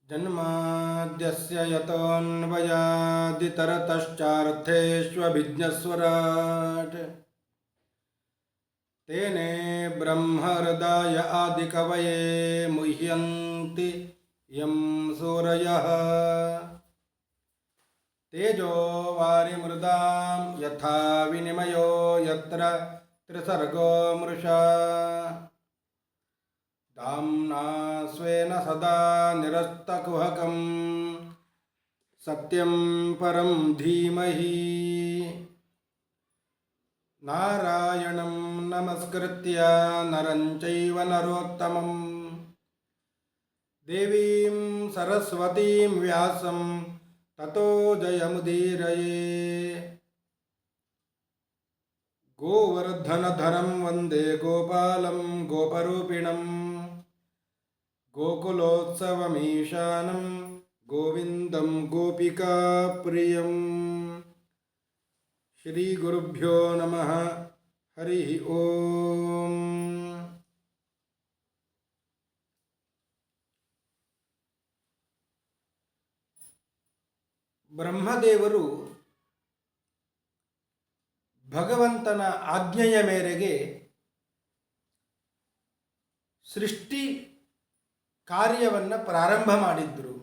ಜನ್ಮಾದ್ಯಸ್ಯ ಯತೋನ್ವಯಾದಿತರತಶ್ಚಾರ್ಥೇಷ್ವಭಿಜ್ಞಸ್ವರಾಟ್ ತೇನೇ ಬ್ರಹ್ಮಹೃದಯ ಆದಿಕವಯೇ ಮುಹ್ಯಂತಿ M ಸೂರಯಃ ತೇಜೋ ವಾರಿಮೃದಾಂ ಯಥಾ ವಿನಿಮಯೋ ಯತ್ರ ತ್ರಿಸರ್ಗೋ ಮೃಷಾ ಧಾಮ್ನಾ ಸ್ವೇನ ಸದಾ ನಿರಸ್ತಕುಹಕಂ ಸತ್ಯಂ ಪರಂ ಧೀಮಹಿ ನಾರಾಯಣಂ ನಮಸ್ಕೃತ್ಯ ನರಂ ಚೈವ ನರೋತ್ತಮಂ ದೇವೀಂ ಸರಸ್ವತೀಂ ವ್ಯಾಸಂ ತತೋ ಜಯಮುದೀರಯೇ ಗೋವರ್ಧನಧರಂ ವಂದೇ ಗೋಪಾಲಂ ಗೋಪರೂಪಿಣಂ ಗೋಕುಲೋತ್ಸವಮೀಶಾನಂ ಗೋವಿಂದಂ ಗೋಪಿಕಾಪ್ರಿಯಂ. ಶ್ರೀ ಗುರುಭ್ಯೋ ನಮಃ. ಹರಿ ಓಂ. ಬ್ರಹ್ಮದೇವರು ಭಗವಂತನ ಆಜ್ಞೆಯ ಮೇರೆಗೆ ಸೃಷ್ಟಿ ಕಾರ್ಯವನ್ನು ಪ್ರಾರಂಭ ಮಾಡಿದ್ರು.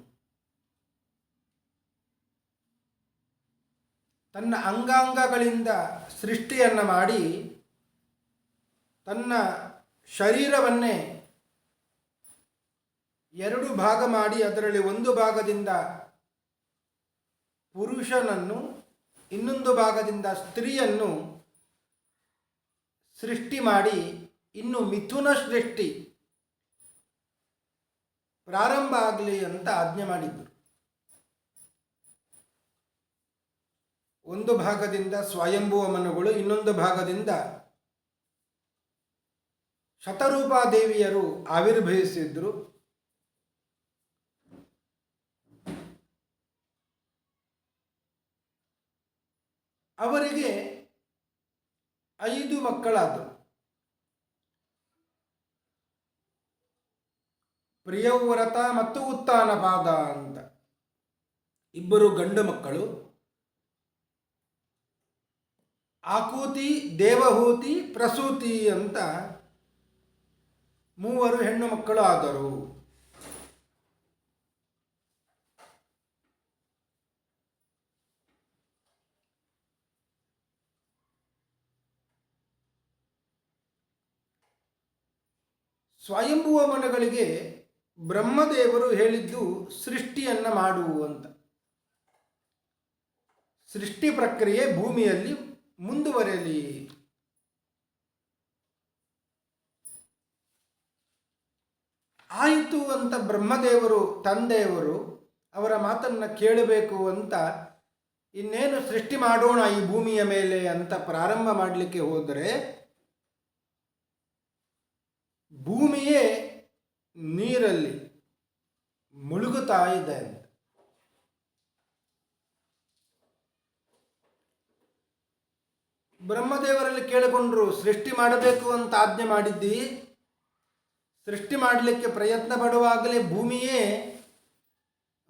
ತನ್ನ ಅಂಗಾಂಗಗಳಿಂದ ಸೃಷ್ಟಿಯನ್ನು ಮಾಡಿ ತನ್ನ ಶರೀರವನ್ನೇ ಎರಡು ಭಾಗ ಮಾಡಿ ಅದರಲ್ಲಿ ಒಂದು ಭಾಗದಿಂದ ಪುರುಷನನ್ನು ಇನ್ನೊಂದು ಭಾಗದಿಂದ ಸ್ತ್ರೀಯನ್ನು ಸೃಷ್ಟಿ ಮಾಡಿ ಇನ್ನು ಮಿಥುನ ಸೃಷ್ಟಿ ಪ್ರಾರಂಭ ಆಗಲಿ ಅಂತ ಆಜ್ಞೆ ಮಾಡಿದ್ದರು. ಒಂದು ಭಾಗದಿಂದ ಸ್ವಯಂಭುವ ಮನುಗಳು, ಇನ್ನೊಂದು ಭಾಗದಿಂದ ಶತರೂಪಾದೇವಿಯರು ಆವಿರ್ಭವಿಸಿದ್ರು. ಅವರಿಗೆ 5 ಮಕ್ಕಳಾದರು. ಪ್ರಿಯವ್ರತ ಮತ್ತು ಉತ್ತಾನಪಾದ ಅಂತ 2 ಗಂಡು ಮಕ್ಕಳು, ಆಕೂತಿ, ದೇವಹೂತಿ, ಪ್ರಸೂತಿ ಅಂತ 3 ಹೆಣ್ಣು ಮಕ್ಕಳು ಆದರು. ಸ್ವಯಂಭುವ ಮನುಗಳಿಗೆ ಬ್ರಹ್ಮದೇವರು ಹೇಳಿದ್ದು ಸೃಷ್ಟಿಯನ್ನು ಮಾಡು ಅಂತ. ಸೃಷ್ಟಿ ಪ್ರಕ್ರಿಯೆ ಭೂಮಿಯಲ್ಲಿ ಮುಂದುವರೆಯಲಿ. ಆಯಿತು ಅಂತ ಬ್ರಹ್ಮದೇವರು ತಂದೆಯವರು ಅವರ ಮಾತನ್ನು ಕೇಳಬೇಕು ಅಂತ ಇನ್ನೇನು ಸೃಷ್ಟಿ ಮಾಡೋಣ ಈ ಭೂಮಿಯ ಮೇಲೆ ಅಂತ ಪ್ರಾರಂಭ ಮಾಡಲಿಕ್ಕೆ ಹೋದರೆ ಭೂಮಿಯೇ ನೀರಲ್ಲಿ ಮುಳುಗುತ್ತಾ ಇದೆ. ಬ್ರಹ್ಮದೇವರಲ್ಲಿ ಕೇಳಿಕೊಂಡ್ರು, ಸೃಷ್ಟಿ ಮಾಡಬೇಕು ಅಂತ ಆಜ್ಞೆ ಮಾಡಿದ್ದಿ, ಸೃಷ್ಟಿ ಮಾಡಲಿಕ್ಕೆ ಪ್ರಯತ್ನ ಪಡುವಾಗಲೇ ಭೂಮಿಯೇ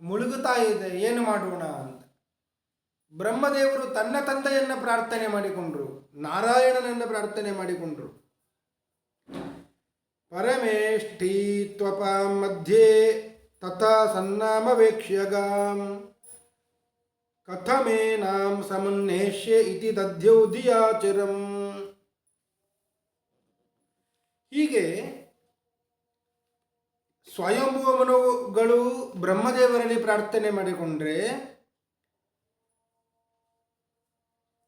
ಮುಳುಗುತ್ತಾ ಇದೆ, ಏನು ಮಾಡೋಣ ಅಂತ. ಬ್ರಹ್ಮದೇವರು ತನ್ನ ತಂದೆಯನ್ನು ಪ್ರಾರ್ಥನೆ ಮಾಡಿಕೊಂಡ್ರು, ನಾರಾಯಣನನ್ನು ಪ್ರಾರ್ಥನೆ ಮಾಡಿಕೊಂಡ್ರು. ಪರಮೇಷ್ಠಿ ತ್ವಪಾಂ ಮಧ್ಯೆ ತಥಾ ಸನ್ನಾಮವೇಕ್ಷ್ಯಗಾಂ ಕಥಮೇನಾಂ ಸಮುನ್ನೇಷ್ಯ ಇತಿ ದಧ್ಯೌ ಧಿಯಾಚಿರಂ. ಹೀಗೆ ಸ್ವಯಂಭುವ ಮನುಗಳು ಬ್ರಹ್ಮದೇವರಲ್ಲಿ ಪ್ರಾರ್ಥನೆ ಮಾಡಿಕೊಂಡ್ರೆ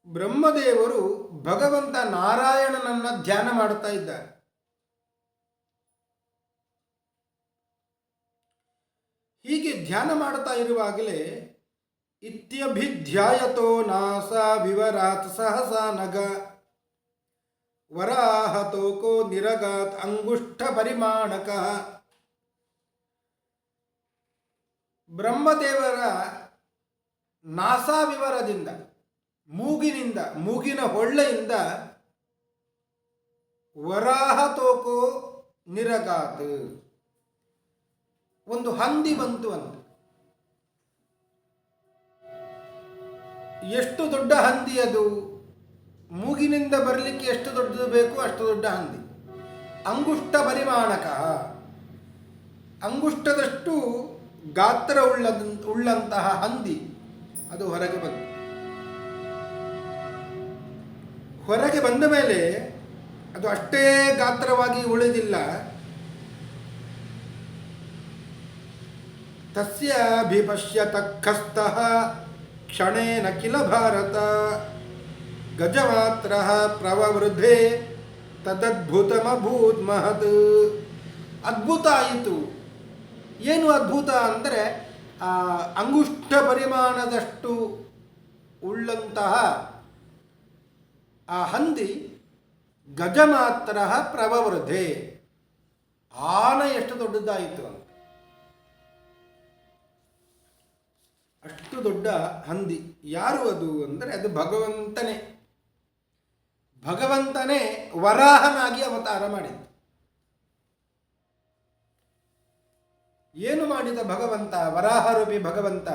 ಬ್ರಹ್ಮದೇವರು ಭಗವಂತ ನಾರಾಯಣನನ್ನು ಧ್ಯಾನ ಮಾಡ್ತಾ ಇದ್ದಾರೆ. ಹೀಗೆ ಧ್ಯಾನ ಮಾಡ್ತಾ ಇರುವಾಗಲೇ ಇತ್ಯಭಿಧ್ಯಾಯತೋ ನಾಸ ವಿವರಾತ್ ಸಹಸಾ ನಗ ವರಾಹತೋಕೋ ನಿರಗಾತ್ ಅಂಗುಷ್ಠ ಪರಿಮಾಣಕ. ಬ್ರಹ್ಮದೇವರ ನಾಸಾವಿವರದಿಂದ, ಮೂಗಿನ ಹೊಳ್ಳೆಯಿಂದ ವರಾಹತೋಕೋ ನಿರಗಾತ್ ಒಂದು ಹಂದಿ ಬಂತು ಅಂತ. ಎಷ್ಟು ದೊಡ್ಡ ಹಂದಿ ಅದು, ಮೂಗಿನಿಂದ ಬರಲಿಕ್ಕೆ ಎಷ್ಟು ದೊಡ್ಡದು ಬೇಕು ಅಷ್ಟು ದೊಡ್ಡ ಹಂದಿ. ಅಂಗುಷ್ಟ ಪರಿಮಾಣಕ, ಅಂಗುಷ್ಟದಷ್ಟು ಗಾತ್ರ ಉಳ್ಳಂತಹ ಹಂದಿ ಅದು ಹೊರಗೆ ಬಂತು. ಹೊರಗೆ ಬಂದ ಮೇಲೆ ಅದು ಅಷ್ಟೇ ಗಾತ್ರವಾಗಿ ಉಳಿದಿಲ್ಲ. ತಸ್ಯ ಅಭಿಪಶ್ಯತ ಖಸ್ತಃ ಕ್ಷಣೇನ ಕಿಲ ಭಾರತ ಗಜಮಾತ್ರ ಪ್ರವವೃದ್ಧೆ ತದದ್ಭುತಮಭೂತ್ ಮಹತ್. ಅದ್ಭುತ ಆಯಿತು. ಏನು ಅದ್ಭುತ ಅಂದರೆ ಅಂಗುಷ್ಟ ಪರಿಮಾಣದಷ್ಟು ಉಳ್ಳಂತಹ ಆ ಹಂದಿ ಗಜಮಾತ್ರ ಪ್ರವವೃದ್ಧೆ, ಆನೆ ಎಷ್ಟು ದೊಡ್ಡದಾಯಿತು ಅಂತ. ಅಷ್ಟು ದೊಡ್ಡ ಹಂದಿ. ಯಾರು ಅದು ಅಂದರೆ ಅದು ಭಗವಂತನೇ. ಭಗವಂತನೇ ವರಾಹನಾಗಿ ಅವತಾರ ಮಾಡಿದ್ದು. ಏನು ಮಾಡಿದ ಭಗವಂತ, ವರಾಹರೂಪಿ ಭಗವಂತ?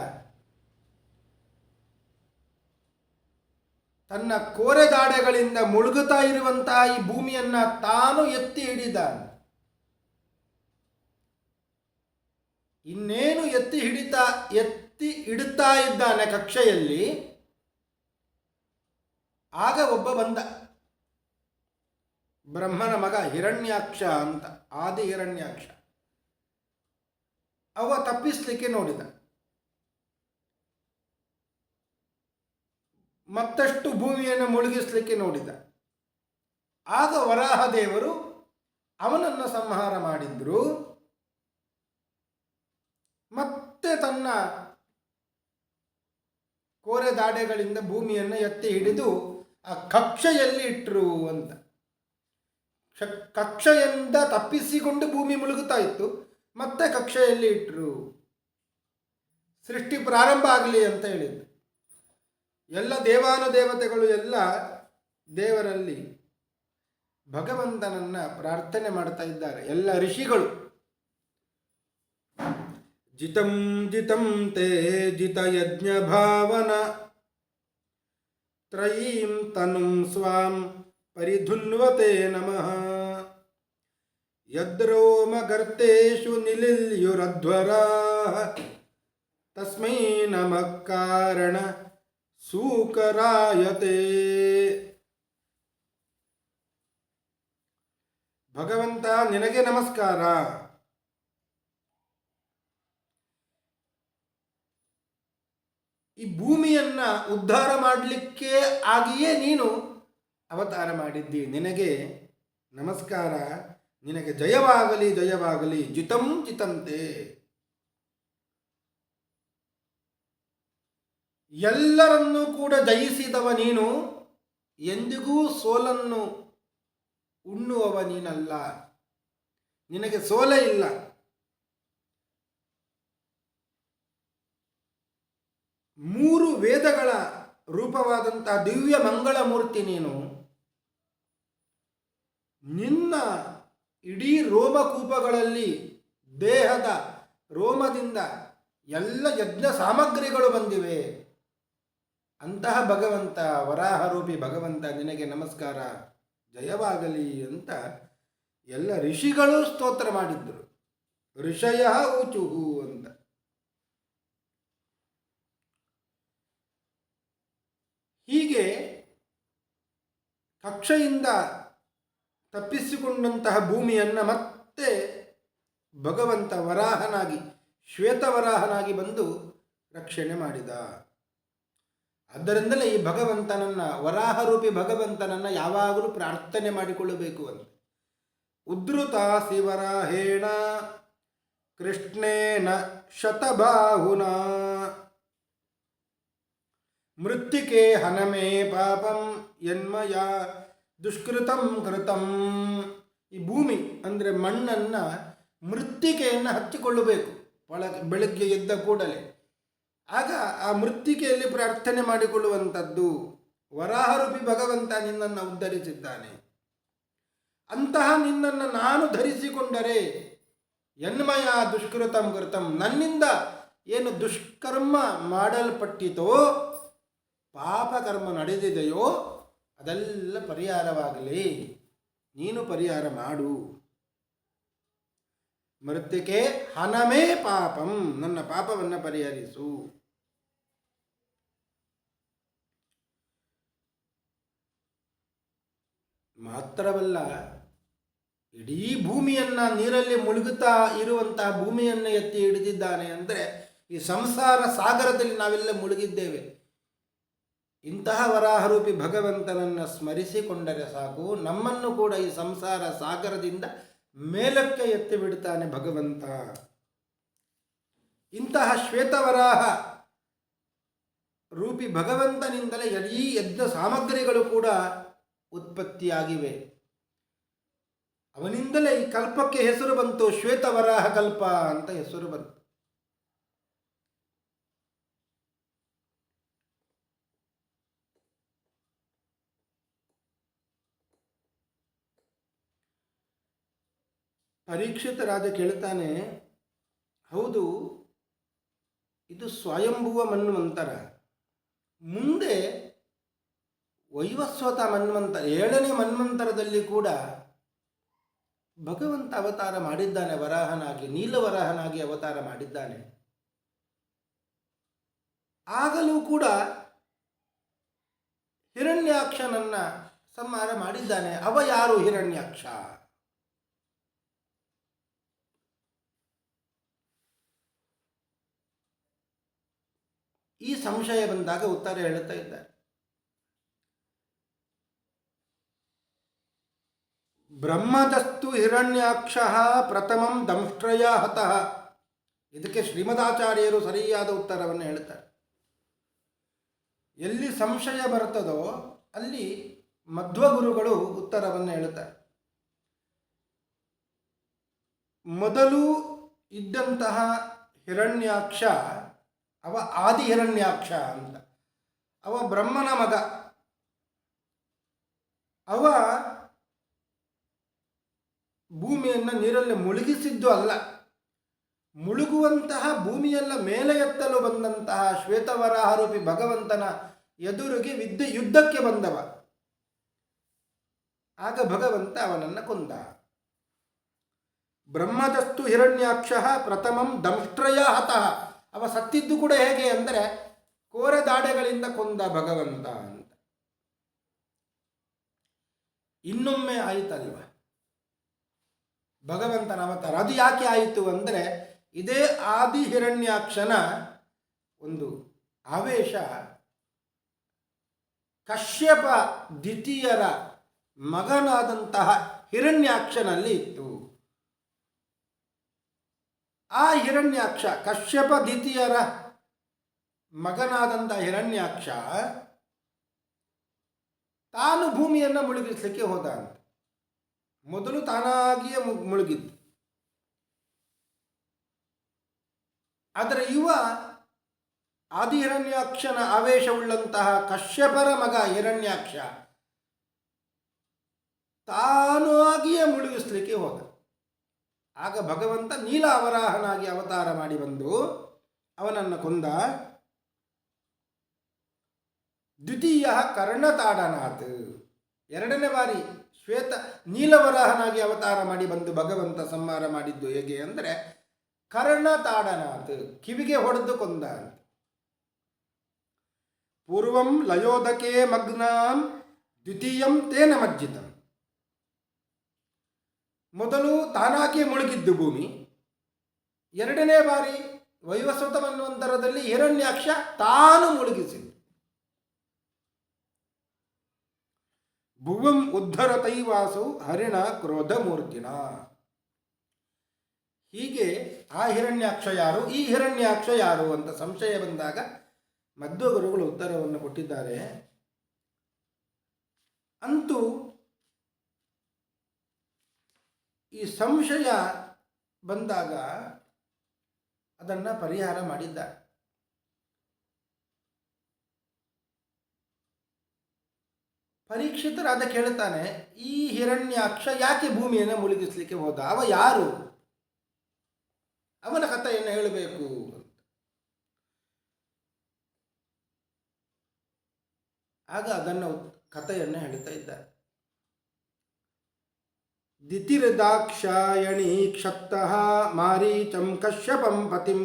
ತನ್ನ ಕೋರೆದಾಡೆಗಳಿಂದ ಮುಳುಗುತ್ತಾ ಇರುವಂತಹ ಈ ಭೂಮಿಯನ್ನ ತಾನು ಎತ್ತಿ ಹಿಡಿದ. ಇನ್ನೇನು ಎತ್ತಿ ಇಡುತ್ತಾ ಇದ್ದಾನೆ ಕಕ್ಷೆಯಲ್ಲಿ. ಆಗ ಒಬ್ಬ ಬಂದ, ಬ್ರಹ್ಮನ ಮಗ ಹಿರಣ್ಯಾಕ್ಷ ಅಂತ, ಆದಿ ಹಿರಣ್ಯಾಕ್ಷ. ಅವ ತಪ್ಪಿಸ್ಲಿಕ್ಕೆ ನೋಡಿದ. ಮತ್ತಷ್ಟು ಭೂಮಿಯನ್ನು ಮುಳುಗಿಸ್ಲಿಕ್ಕೆ ನೋಡಿದ. ಆಗ ವರಾಹದೇವರು ಅವನನ್ನು ಸಂಹಾರ ಮಾಡಿದ್ರು. ಮತ್ತೆ ತನ್ನ ಕೋರೆದಾಡೆಗಳಿಂದ ಭೂಮಿಯನ್ನು ಎತ್ತಿ ಹಿಡಿದು ಆ ಕಕ್ಷೆಯಲ್ಲಿ ಇಟ್ಟರು ಅಂತ. ಕಕ್ಷೆಯಿಂದ ತಪ್ಪಿಸಿಕೊಂಡು ಭೂಮಿ ಮುಳುಗುತ್ತಾ ಇತ್ತು, ಮತ್ತೆ ಕಕ್ಷೆಯಲ್ಲಿ ಇಟ್ಟರು. ಸೃಷ್ಟಿ ಪ್ರಾರಂಭ ಆಗಲಿ ಅಂತ ಹೇಳಿದ್ದು. ಎಲ್ಲ ದೇವಾನುದೇವತೆಗಳು ಎಲ್ಲ ದೇವರಲ್ಲಿ ಭಗವಂತನನ್ನ ಪ್ರಾರ್ಥನೆ ಮಾಡ್ತಾ ಇದ್ದಾರೆ. ಎಲ್ಲ ಋಷಿಗಳು ಜಿತಂ ಜಿತಂ ತೇ ಜಿತ ಯಜ್ಞ ಭಾವನ ತ್ರಯೀಂ ತನುಂ ಸ್ವಾಂ ಪರಿಧುನ್ವತೆ ನಮಃ ಯದ್ರೋಮ ಗರ್ತೇಷು ನಿಲಿಲ್ಯುರಧ್ವರಾಃ ತಸ್ಮೈ ನಮಃ ಕಾರಣ ಸೂಕರಾಯತೆ. ಭಗವಂತ ನಿನಗೆ ನಮಸ್ಕಾರ. ಈ ಭೂಮಿಯನ್ನ ಉದ್ಧಾರ ಮಾಡಲಿಕ್ಕೆ ಆಗಿಯೇ ನೀನು ಅವತಾರ ಮಾಡಿದ್ದಿ. ನಿನಗೆ ನಮಸ್ಕಾರ. ನಿನಗೆ ಜಯವಾಗಲಿ, ಜಯವಾಗಲಿ. ಜಿತಂ ಜಿತಂತೆ. ಎಲ್ಲರನ್ನೂ ಕೂಡ ಜಯಿಸಿದವ ನೀನು. ಎಂದಿಗೂ ಸೋಲನ್ನು ಉಣ್ಣುವವ ನೀನಲ್ಲ. ನಿನಗೆ ಸೋಲೆ ಇಲ್ಲ. ಮೂರು ವೇದಗಳ ರೂಪವಾದಂತಹ ದಿವ್ಯ ಮಂಗಳ ಮೂರ್ತಿ ನೀನು. ನಿನ್ನ ಇಡೀ ರೋಮಕೂಪಗಳಲ್ಲಿ ದೇಹದ ರೋಮದಿಂದ ಎಲ್ಲ ಯಜ್ಞ ಸಾಮಗ್ರಿಗಳು ಬಂದಿವೆ. ಅಂತಹ ಭಗವಂತ, ವರಾಹರೂಪಿ ಭಗವಂತ, ನಿನಗೆ ನಮಸ್ಕಾರ, ಜಯವಾಗಲಿ ಅಂತ ಎಲ್ಲ ಋಷಿಗಳು ಸ್ತೋತ್ರ ಮಾಡಿದ್ರು. ಋಷಯ ಊಚುಹು ಅಂತ. ಹೀಗೆ ಕಕ್ಷೆಯಿಂದ ತಪ್ಪಿಸಿಕೊಂಡಂತಹ ಭೂಮಿಯನ್ನು ಮತ್ತೆ ಭಗವಂತ ವರಾಹನಾಗಿ, ಶ್ವೇತವರಾಹನಾಗಿ ಬಂದು ರಕ್ಷಣೆ ಮಾಡಿದ. ಆದ್ದರಿಂದಲೇ ಈ ಭಗವಂತನನ್ನ, ವರಾಹರೂಪಿ ಭಗವಂತನನ್ನ ಯಾವಾಗಲೂ ಪ್ರಾರ್ಥನೆ ಮಾಡಿಕೊಳ್ಳಬೇಕು ಅಂತ. ಉದ್ರುತ ಶಿವರಾಹೇಣ ಕೃಷ್ಣೇನ ಶತಬಾಹುನಾ ಮೃತ್ತಿಕೆ ಹನಮೇ ಪಾಪಂ ಯನ್ಮಯ ದುಷ್ಕೃತಂ ಕೃತಂ. ಈ ಭೂಮಿ ಅಂದರೆ ಮಣ್ಣನ್ನು, ಮೃತ್ತಿಕೆಯನ್ನು ಹಚ್ಚಿಕೊಳ್ಳಬೇಕು ಬೆಳಗ್ಗೆ ಎದ್ದ ಕೂಡಲೇ. ಆಗ ಆ ಮೃತ್ತಿಕೆಯಲ್ಲಿ ಪ್ರಾರ್ಥನೆ ಮಾಡಿಕೊಳ್ಳುವಂಥದ್ದು. ವರಾಹರೂಪಿ ಭಗವಂತ ನಿನ್ನನ್ನು ಉದ್ಧರಿಸಿದ್ದಾನೆ. ಅಂತಹ ನಿನ್ನನ್ನು ನಾನು ಧರಿಸಿಕೊಂಡರೆ ಯನ್ಮಯ ದುಷ್ಕೃತಂ ಕೃತಂ, ನನ್ನಿಂದ ಏನು ದುಷ್ಕರ್ಮ ಮಾಡಲ್ಪಟ್ಟಿತೋ ಪಾಪಕರ್ಮ ನಡೆದಿದೆಯೋ ಅದೆಲ್ಲ ಪರಿಹಾರವಾಗಲಿ, ನೀನು ಪರಿಹಾರ ಮಾಡು. ಮೃತ್ತಿಕೆ ಹನಮೇ ಪಾಪಂ, ನನ್ನ ಪಾಪವನ್ನು ಪರಿಹರಿಸು. ಮಾತ್ರವಲ್ಲ, ಇಡೀ ಭೂಮಿಯನ್ನ ನೀರಲ್ಲಿ ಮುಳುಗುತ್ತಾ ಇರುವಂತಹ ಭೂಮಿಯನ್ನು ಎತ್ತಿ ಹಿಡಿದಿದ್ದಾನೆ. ಅಂದರೆ ಈ ಸಂಸಾರ ಸಾಗರದಲ್ಲಿ ನಾವೆಲ್ಲ ಮುಳುಗಿದ್ದೇವೆ. ಇಂತಹ ವರಾಹರೂಪಿ ಭಗವಂತನನ್ನು ಸ್ಮರಿಸಿಕೊಂಡರೆ ಸಾಕು, ನಮ್ಮನ್ನು ಕೂಡ ಈ ಸಂಸಾರ ಸಾಗರದಿಂದ ಮೇಲಕ್ಕೆ ಎತ್ತಿ ಬಿಡ್ತಾನೆ ಭಗವಂತ. ಇಂತಹ ಶ್ವೇತವರಾಹ ರೂಪಿ ಭಗವಂತನಿಂದಲೇ ಇಡೀ ಯಜ್ಞ ಸಾಮಗ್ರಿಗಳು ಕೂಡ ಉತ್ಪತ್ತಿಯಾಗಿವೆ. ಅವನಿಂದಲೇ ಈ ಕಲ್ಪಕ್ಕೆ ಹೆಸರು ಬಂತು, ಶ್ವೇತವರಾಹ ಕಲ್ಪ ಅಂತ ಹೆಸರು ಬಂತು. ಪರೀಕ್ಷಿತ ರಾಜ ಕೇಳ್ತಾನೆ, ಹೌದು ಇದು ಸ್ವಯಂಭುವ ಮನ್ವಂತರ, ಮುಂದೆ ವೈವಸ್ವತ ಮನ್ವಂತರ 7ನೇ ಮನ್ವಂತರದಲ್ಲಿ ಕೂಡ ಭಗವಂತ ಅವತಾರ ಮಾಡಿದ್ದಾನೆ, ವರಾಹನಾಗಿ, ನೀಲವರಾಹನಾಗಿ ಅವತಾರ ಮಾಡಿದ್ದಾನೆ. ಆಗಲೂ ಕೂಡ ಹಿರಣ್ಯಾಕ್ಷನನ್ನ ಸಂಹಾರ ಮಾಡಿದ್ದಾನೆ. ಅವ ಯಾರು ಹಿರಣ್ಯಾಕ್ಷ? ಈ ಸಂಶಯ ಬಂದಾಗ ಉತ್ತರ ಹೇಳುತ್ತಾ ಇದ್ದಾರೆ. ಬ್ರಹ್ಮದಸ್ತು ಹಿರಣ್ಯಾಕ್ಷ ಪ್ರಥಮಂ ದಂಷ್ಟ್ರಯ ಹತಃ. ಇದಕ್ಕೆ ಶ್ರೀಮದಾಚಾರ್ಯರು ಸರಿಯಾದ ಉತ್ತರವನ್ನು ಹೇಳುತ್ತಾರೆ. ಎಲ್ಲಿ ಸಂಶಯ ಬರ್ತದೋ ಅಲ್ಲಿ ಮಧ್ವಗುರುಗಳು ಉತ್ತರವನ್ನು ಹೇಳುತ್ತಾರೆ. ಮೊದಲು ಇದ್ದಂತಹ ಹಿರಣ್ಯಾಕ್ಷ ಅವ ಆದಿ ಹಿರಣ್ಯಾಕ್ಷ ಅಂತ. ಅವ ಬ್ರಹ್ಮನ ಮಗ. ಅವ ಭೂಮಿಯನ್ನು ನೀರಲ್ಲಿ ಮುಳುಗಿಸಿದ್ದು ಅಲ್ಲ, ಮುಳುಗುವಂತಹ ಭೂಮಿಯೆಲ್ಲ ಮೇಲೆ ಎತ್ತಲು ಬಂದಂತಹ ಶ್ವೇತವರಾಹರೂಪಿ ಭಗವಂತನ ಎದುರಿಗೆ ಯುದ್ಧಕ್ಕೆ ಬಂದವ. ಆಗ ಭಗವಂತ ಅವನನ್ನು ಕೊಂದ. ಬ್ರಹ್ಮದಸ್ತು ಹಿರಣ್ಯಾಕ್ಷ ಪ್ರಥಮಂ ದಂಷ್ಟ್ರಯ ಹತಃ. ಅವ ಸತ್ತಿದ್ದು ಕೂಡ ಹೇಗೆ ಅಂದರೆ ಕೋರೆದಾಡೆಗಳಿಂದ ಕೊಂದ ಭಗವಂತ ಅಂತ. ಇನ್ನೊಮ್ಮೆ ಆಯಿತಲ್ವ ಭಗವಂತನ ಅವತಾರ. ಅದು ಯಾಕೆ ಆಯಿತು ಅಂದರೆ ಇದೇ ಆದಿ ಹಿರಣ್ಯಾಕ್ಷನ ಒಂದು ಆವೇಶ ಕಶ್ಯಪ ದ್ವಿತೀಯರ ಮಗನಾದಂತಹ ಹಿರಣ್ಯಾಕ್ಷನಲ್ಲಿ ಇತ್ತು. ಆ ಹಿರಣ್ಯಾಕ್ಷ, ಕಶ್ಯಪ ದ್ವಿತೀಯರ ಮಗನಾದಂತಹ ಹಿರಣ್ಯಾಕ್ಷ ತಾನು ಭೂಮಿಯನ್ನು ಮುಳುಗಿಸಲಿಕ್ಕೆ ಹೋದ ಅಂತ. ಮೊದಲು ತಾನಾಗಿಯೇ ಮುಳುಗಿದ್ದು. ಆದರೆ ಇವ ಆದಿ ಹಿರಣ್ಯಾಕ್ಷನ ಆವೇಶವುಳ್ಳಂತಹ ಕಶ್ಯಪರ ಮಗ ಹಿರಣ್ಯಾಕ್ಷ ತಾನು ಆಗಿಯೇ ಮುಳುಗಿಸ್ಲಿಕ್ಕೆ ಹೋದ. ಆಗ ಭಗವಂತ ನೀಲಾವರಾಹನಾಗಿ ಅವತಾರ ಮಾಡಿ ಬಂದು ಅವನನ್ನು ಕೊಂದ. ದ್ವಿತೀಯ ಕರ್ಣತಾಡನಾಥ್, 2ನೇ ಬಾರಿ ನೀಲವರಾಹನಾಗಿ ಅವತಾರ ಮಾಡಿ ಬಂದು ಭಗವಂತ ಸಂಹಾರ ಮಾಡಿದ್ದು ಹೇಗೆ ಅಂದರೆ ಕರ್ಣತಾಡನಾಥ್, ಕಿವಿಗೆ ಹೊಡೆದು ಕೊಂದ. ಪೂರ್ವಂ ಲಯೋದಕೆ ಮಗ್ನಾಂ ದ್ವಿತೀಯಂ ತೇನ ಮಜ್ಜಿತಂ. ಮೊದಲು ತಾನಾಗಿಯೇ ಮುಳುಗಿದ್ದು ಭೂಮಿ, 2ನೇ ಬಾರಿ ವೈವಸ್ವತ ಮನ್ವಂತರದಲ್ಲಿ ಹಿರಣ್ಯಾಕ್ಷ ತಾನು ಮುಳುಗಿಸಿದ್ದು. ಭುವಂ ಉದ್ಧರ ತೈವಾಸು ಹರಿಣ ಕ್ರೋಧ ಮೂರ್ತಿನ. ಹೀಗೆ ಆ ಹಿರಣ್ಯಾಕ್ಷ ಯಾರು, ಈ ಹಿರಣ್ಯಾಕ್ಷ ಯಾರು ಅಂತ ಸಂಶಯ ಬಂದಾಗ ಮಧ್ವಗುರುಗಳು ಉತ್ತರವನ್ನು ಕೊಟ್ಟಿದ್ದಾರೆ. ಅಂತೂ ಈ ಸಂಶಯ ಬಂದಾಗ ಅದನ್ನು ಪರಿಹಾರ ಮಾಡಿದ್ದಾರೆ. ಪರೀಕ್ಷಿತರಾದ ಕೇಳುತ್ತಾನೆ, ಈ ಹಿರಣ್ಯಾಕ್ಷ ಯಾಕೆ ಭೂಮಿಯನ್ನು ಮುಳುಗಿಸಲಿಕ್ಕೆ ಹೋದ? ಅವ ಯಾರು? ಅವನ ಕಥೆಯನ್ನು ಹೇಳಬೇಕು. ಆಗ ಅದನ್ನು ಕಥೆಯನ್ನು ಹೇಳ್ತಾ ಇದ್ದಾರೆ. ದಿತಿರ್ದಾಕ್ಷಾಯಣಿ ಕ್ಷತ್ತಃ ಮಾರೀಚಂ ಕಶ್ಯಪಂ ಪತಿಂ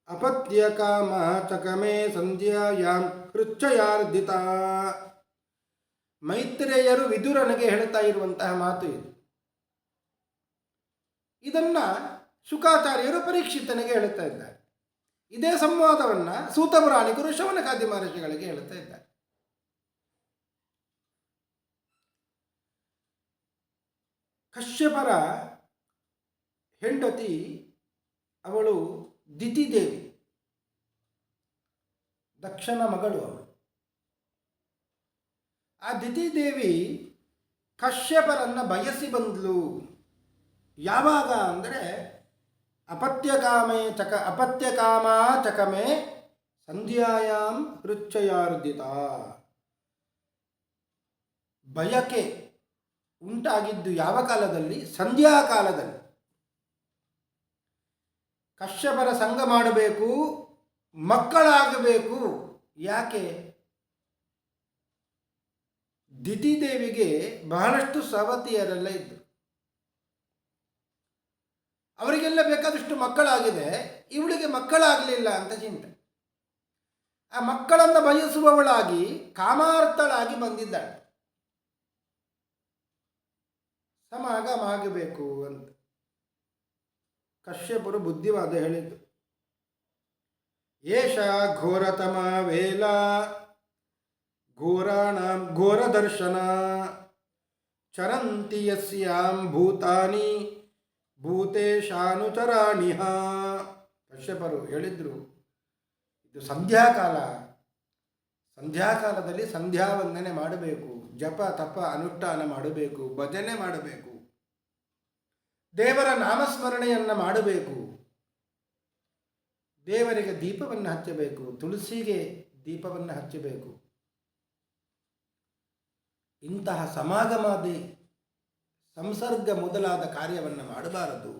ಅಪತ್ಯ ಕಾಮ ಚಕಮೇ ಸಂಧ್ಯಾಯಾಂ ಹೃಚ್ಛಯಾರ್ದಿತ. ಮೈತ್ರೇಯರು ವಿದುರನಿಗೆ ಹೇಳ್ತಾ ಇರುವಂತಹ ಮಾತು ಇದು. ಇದನ್ನ ಶುಕಾಚಾರ್ಯರು ಪರೀಕ್ಷಿತನಿಗೆ ಹೇಳುತ್ತಾ ಇದ್ದಾರೆ. ಇದೇ ಸಂವಾದವನ್ನ ಸೂತಪುರಾಣಿಕರು ಶೌನಕಾದಿ ಮಹರ್ಷಿಗಳಿಗೆ ಹೇಳುತ್ತಾ ಇದ್ದಾರೆ. ಕಶ್ಯಪರ ಹೆಂಡತಿ ಅವಳು ದಿತಿದೇವಿ, ದಕ್ಷನ ಮಗಳು ಅವಳು. ಆ ದಿತಿದೇವಿ ಕಶ್ಯಪರನ್ನ ಬಯಸಿ ಬಂದ್ಲು. ಯಾವಾಗ ಅಂದರೆ ಅಪತ್ಯಕಾಮ ಚಕಮೆ ಸಂಧ್ಯಾಯಾಂ ಹೃಚ್ಛಯಾರ್ದಿತ. ಬಯಕೆ ಉಂಟಾಗಿದ್ದು ಯಾವ ಕಾಲದಲ್ಲಿ? ಸಂಧ್ಯಾಕಾಲದಲ್ಲಿ. ಕಶ್ಯಪರ ಸಂಗ ಮಾಡಬೇಕು, ಮಕ್ಕಳಾಗಬೇಕು. ಯಾಕೆ? ದಿತಿದೇವಿಗೆ ಬಹಳಷ್ಟು ಸವತಿಯರೆಲ್ಲ ಇದ್ದರು. ಅವರಿಗೆಲ್ಲ ಬೇಕಾದಷ್ಟು ಮಕ್ಕಳಾಗಿದೆ, ಇವಳಿಗೆ ಮಕ್ಕಳಾಗಲಿಲ್ಲ ಅಂತ ಚಿಂತೆ. ಆ ಮಕ್ಕಳನ್ನು ಬಯಸುವವಳಾಗಿ ಕಾಮಾರ್ಥಳಾಗಿ ಬಂದಿದ್ದಾಳೆ. ಸಮಾಗಮ ಆಗಬೇಕು ಅಂತ ಕಶ್ಯಪರು ಬುದ್ಧಿವಾದ ಹೇಳಿದ್ದು. ಏಷ ಘೋರತಮ ವೇಲ ಘೋರಾಣಾಂ ಘೋರದರ್ಶನ ಚರಂತಿ ಯಸ್ಯಾಂ ಭೂತಾನಿ ಭೂತೇಶಾನುಚರಾಣಿಹ. ಕಶ್ಯಪರು ಹೇಳಿದ್ರು, ಇದು ಸಂಧ್ಯಾಕಾಲ. ಸಂಧ್ಯಾಕಾಲದಲ್ಲಿ ಸಂಧ್ಯಾ ವಂದನೆ ಮಾಡಬೇಕು, ಜಪ ತಪ ಅನುಷ್ಠಾನ ಮಾಡಬೇಕು, ಭಜನೆ ಮಾಡಬೇಕು, ದೇವರ ನಾಮಸ್ಮರಣೆಯನ್ನು ಮಾಡಬೇಕು, ದೇವರಿಗೆ ದೀಪವನ್ನು ಹಚ್ಚಬೇಕು, ತುಳಸಿಗೆ ದೀಪವನ್ನು ಹಚ್ಚಬೇಕು. ಇಂತಹ ಸಮಾಗಮಾದಿ ಸಂಸರ್ಗ ಮೊದಲಾದ ಕಾರ್ಯವನ್ನು ಮಾಡಬಾರದು.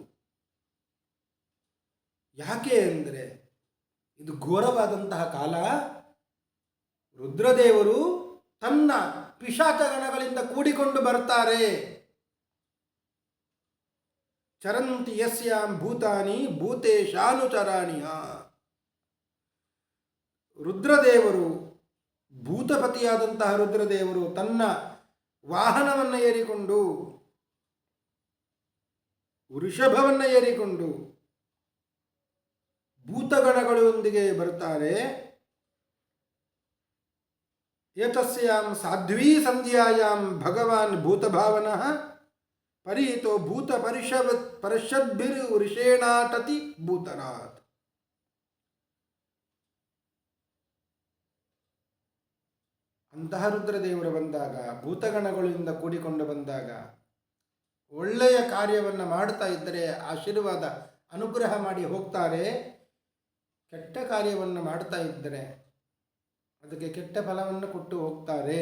ಯಾಕೆ ಅಂದರೆ ಇದು ಘೋರವಾದಂತಹ ಕಾಲ. ರುದ್ರದೇವರು ತನ್ನ ಪಿಶಾಚಗಣಗಳಿಂದ ಕೂಡಿಕೊಂಡು ಬರ್ತಾರೆ. ಚರಂತಿ ಯಸ್ಯಾಂ ಭೂತಾನಿ ಭೂತೇಶಾನುಚರಾಣಿಯ. ರುದ್ರದೇವರು, ಭೂತಪತಿಯಾದಂತಹ ರುದ್ರದೇವರು ತನ್ನ ವಾಹನವನ್ನು ಏರಿಕೊಂಡು, ವೃಷಭವನ್ನು ಏರಿಕೊಂಡು ಭೂತಗಣಗಳೊಂದಿಗೆ ಬರ್ತಾರೆ. ಏತಸ್ಯಾಂ ಸಾಧ್ವೀ ಸಂಧ್ಯಾಯಾಂ ಭಗವಾನ್ ಭೂತಭಾವನಃ ಪರೀತೋ ಭೂತ ಪರಿಷದ್ಭಿರ್ ವೃಷೇಣಾಟತಿ ಭೂತರಾತ್. ಅಂತಹ ರುದ್ರದೇವರು ಬಂದಾಗ, ಭೂತಗಣಗಳಿಂದ ಕೂಡಿಕೊಂಡು ಬಂದಾಗ, ಒಳ್ಳೆಯ ಕಾರ್ಯವನ್ನು ಮಾಡ್ತಾ ಇದ್ದರೆ ಆಶೀರ್ವಾದ ಅನುಗ್ರಹ ಮಾಡಿ ಹೋಗ್ತಾರೆ. ಕೆಟ್ಟ ಕಾರ್ಯವನ್ನು ಮಾಡ್ತಾ ಇದ್ದರೆ ಅದಕ್ಕೆ ಕೆಟ್ಟ ಫಲವನ್ನು ಕೊಟ್ಟು ಹೋಗ್ತಾರೆ.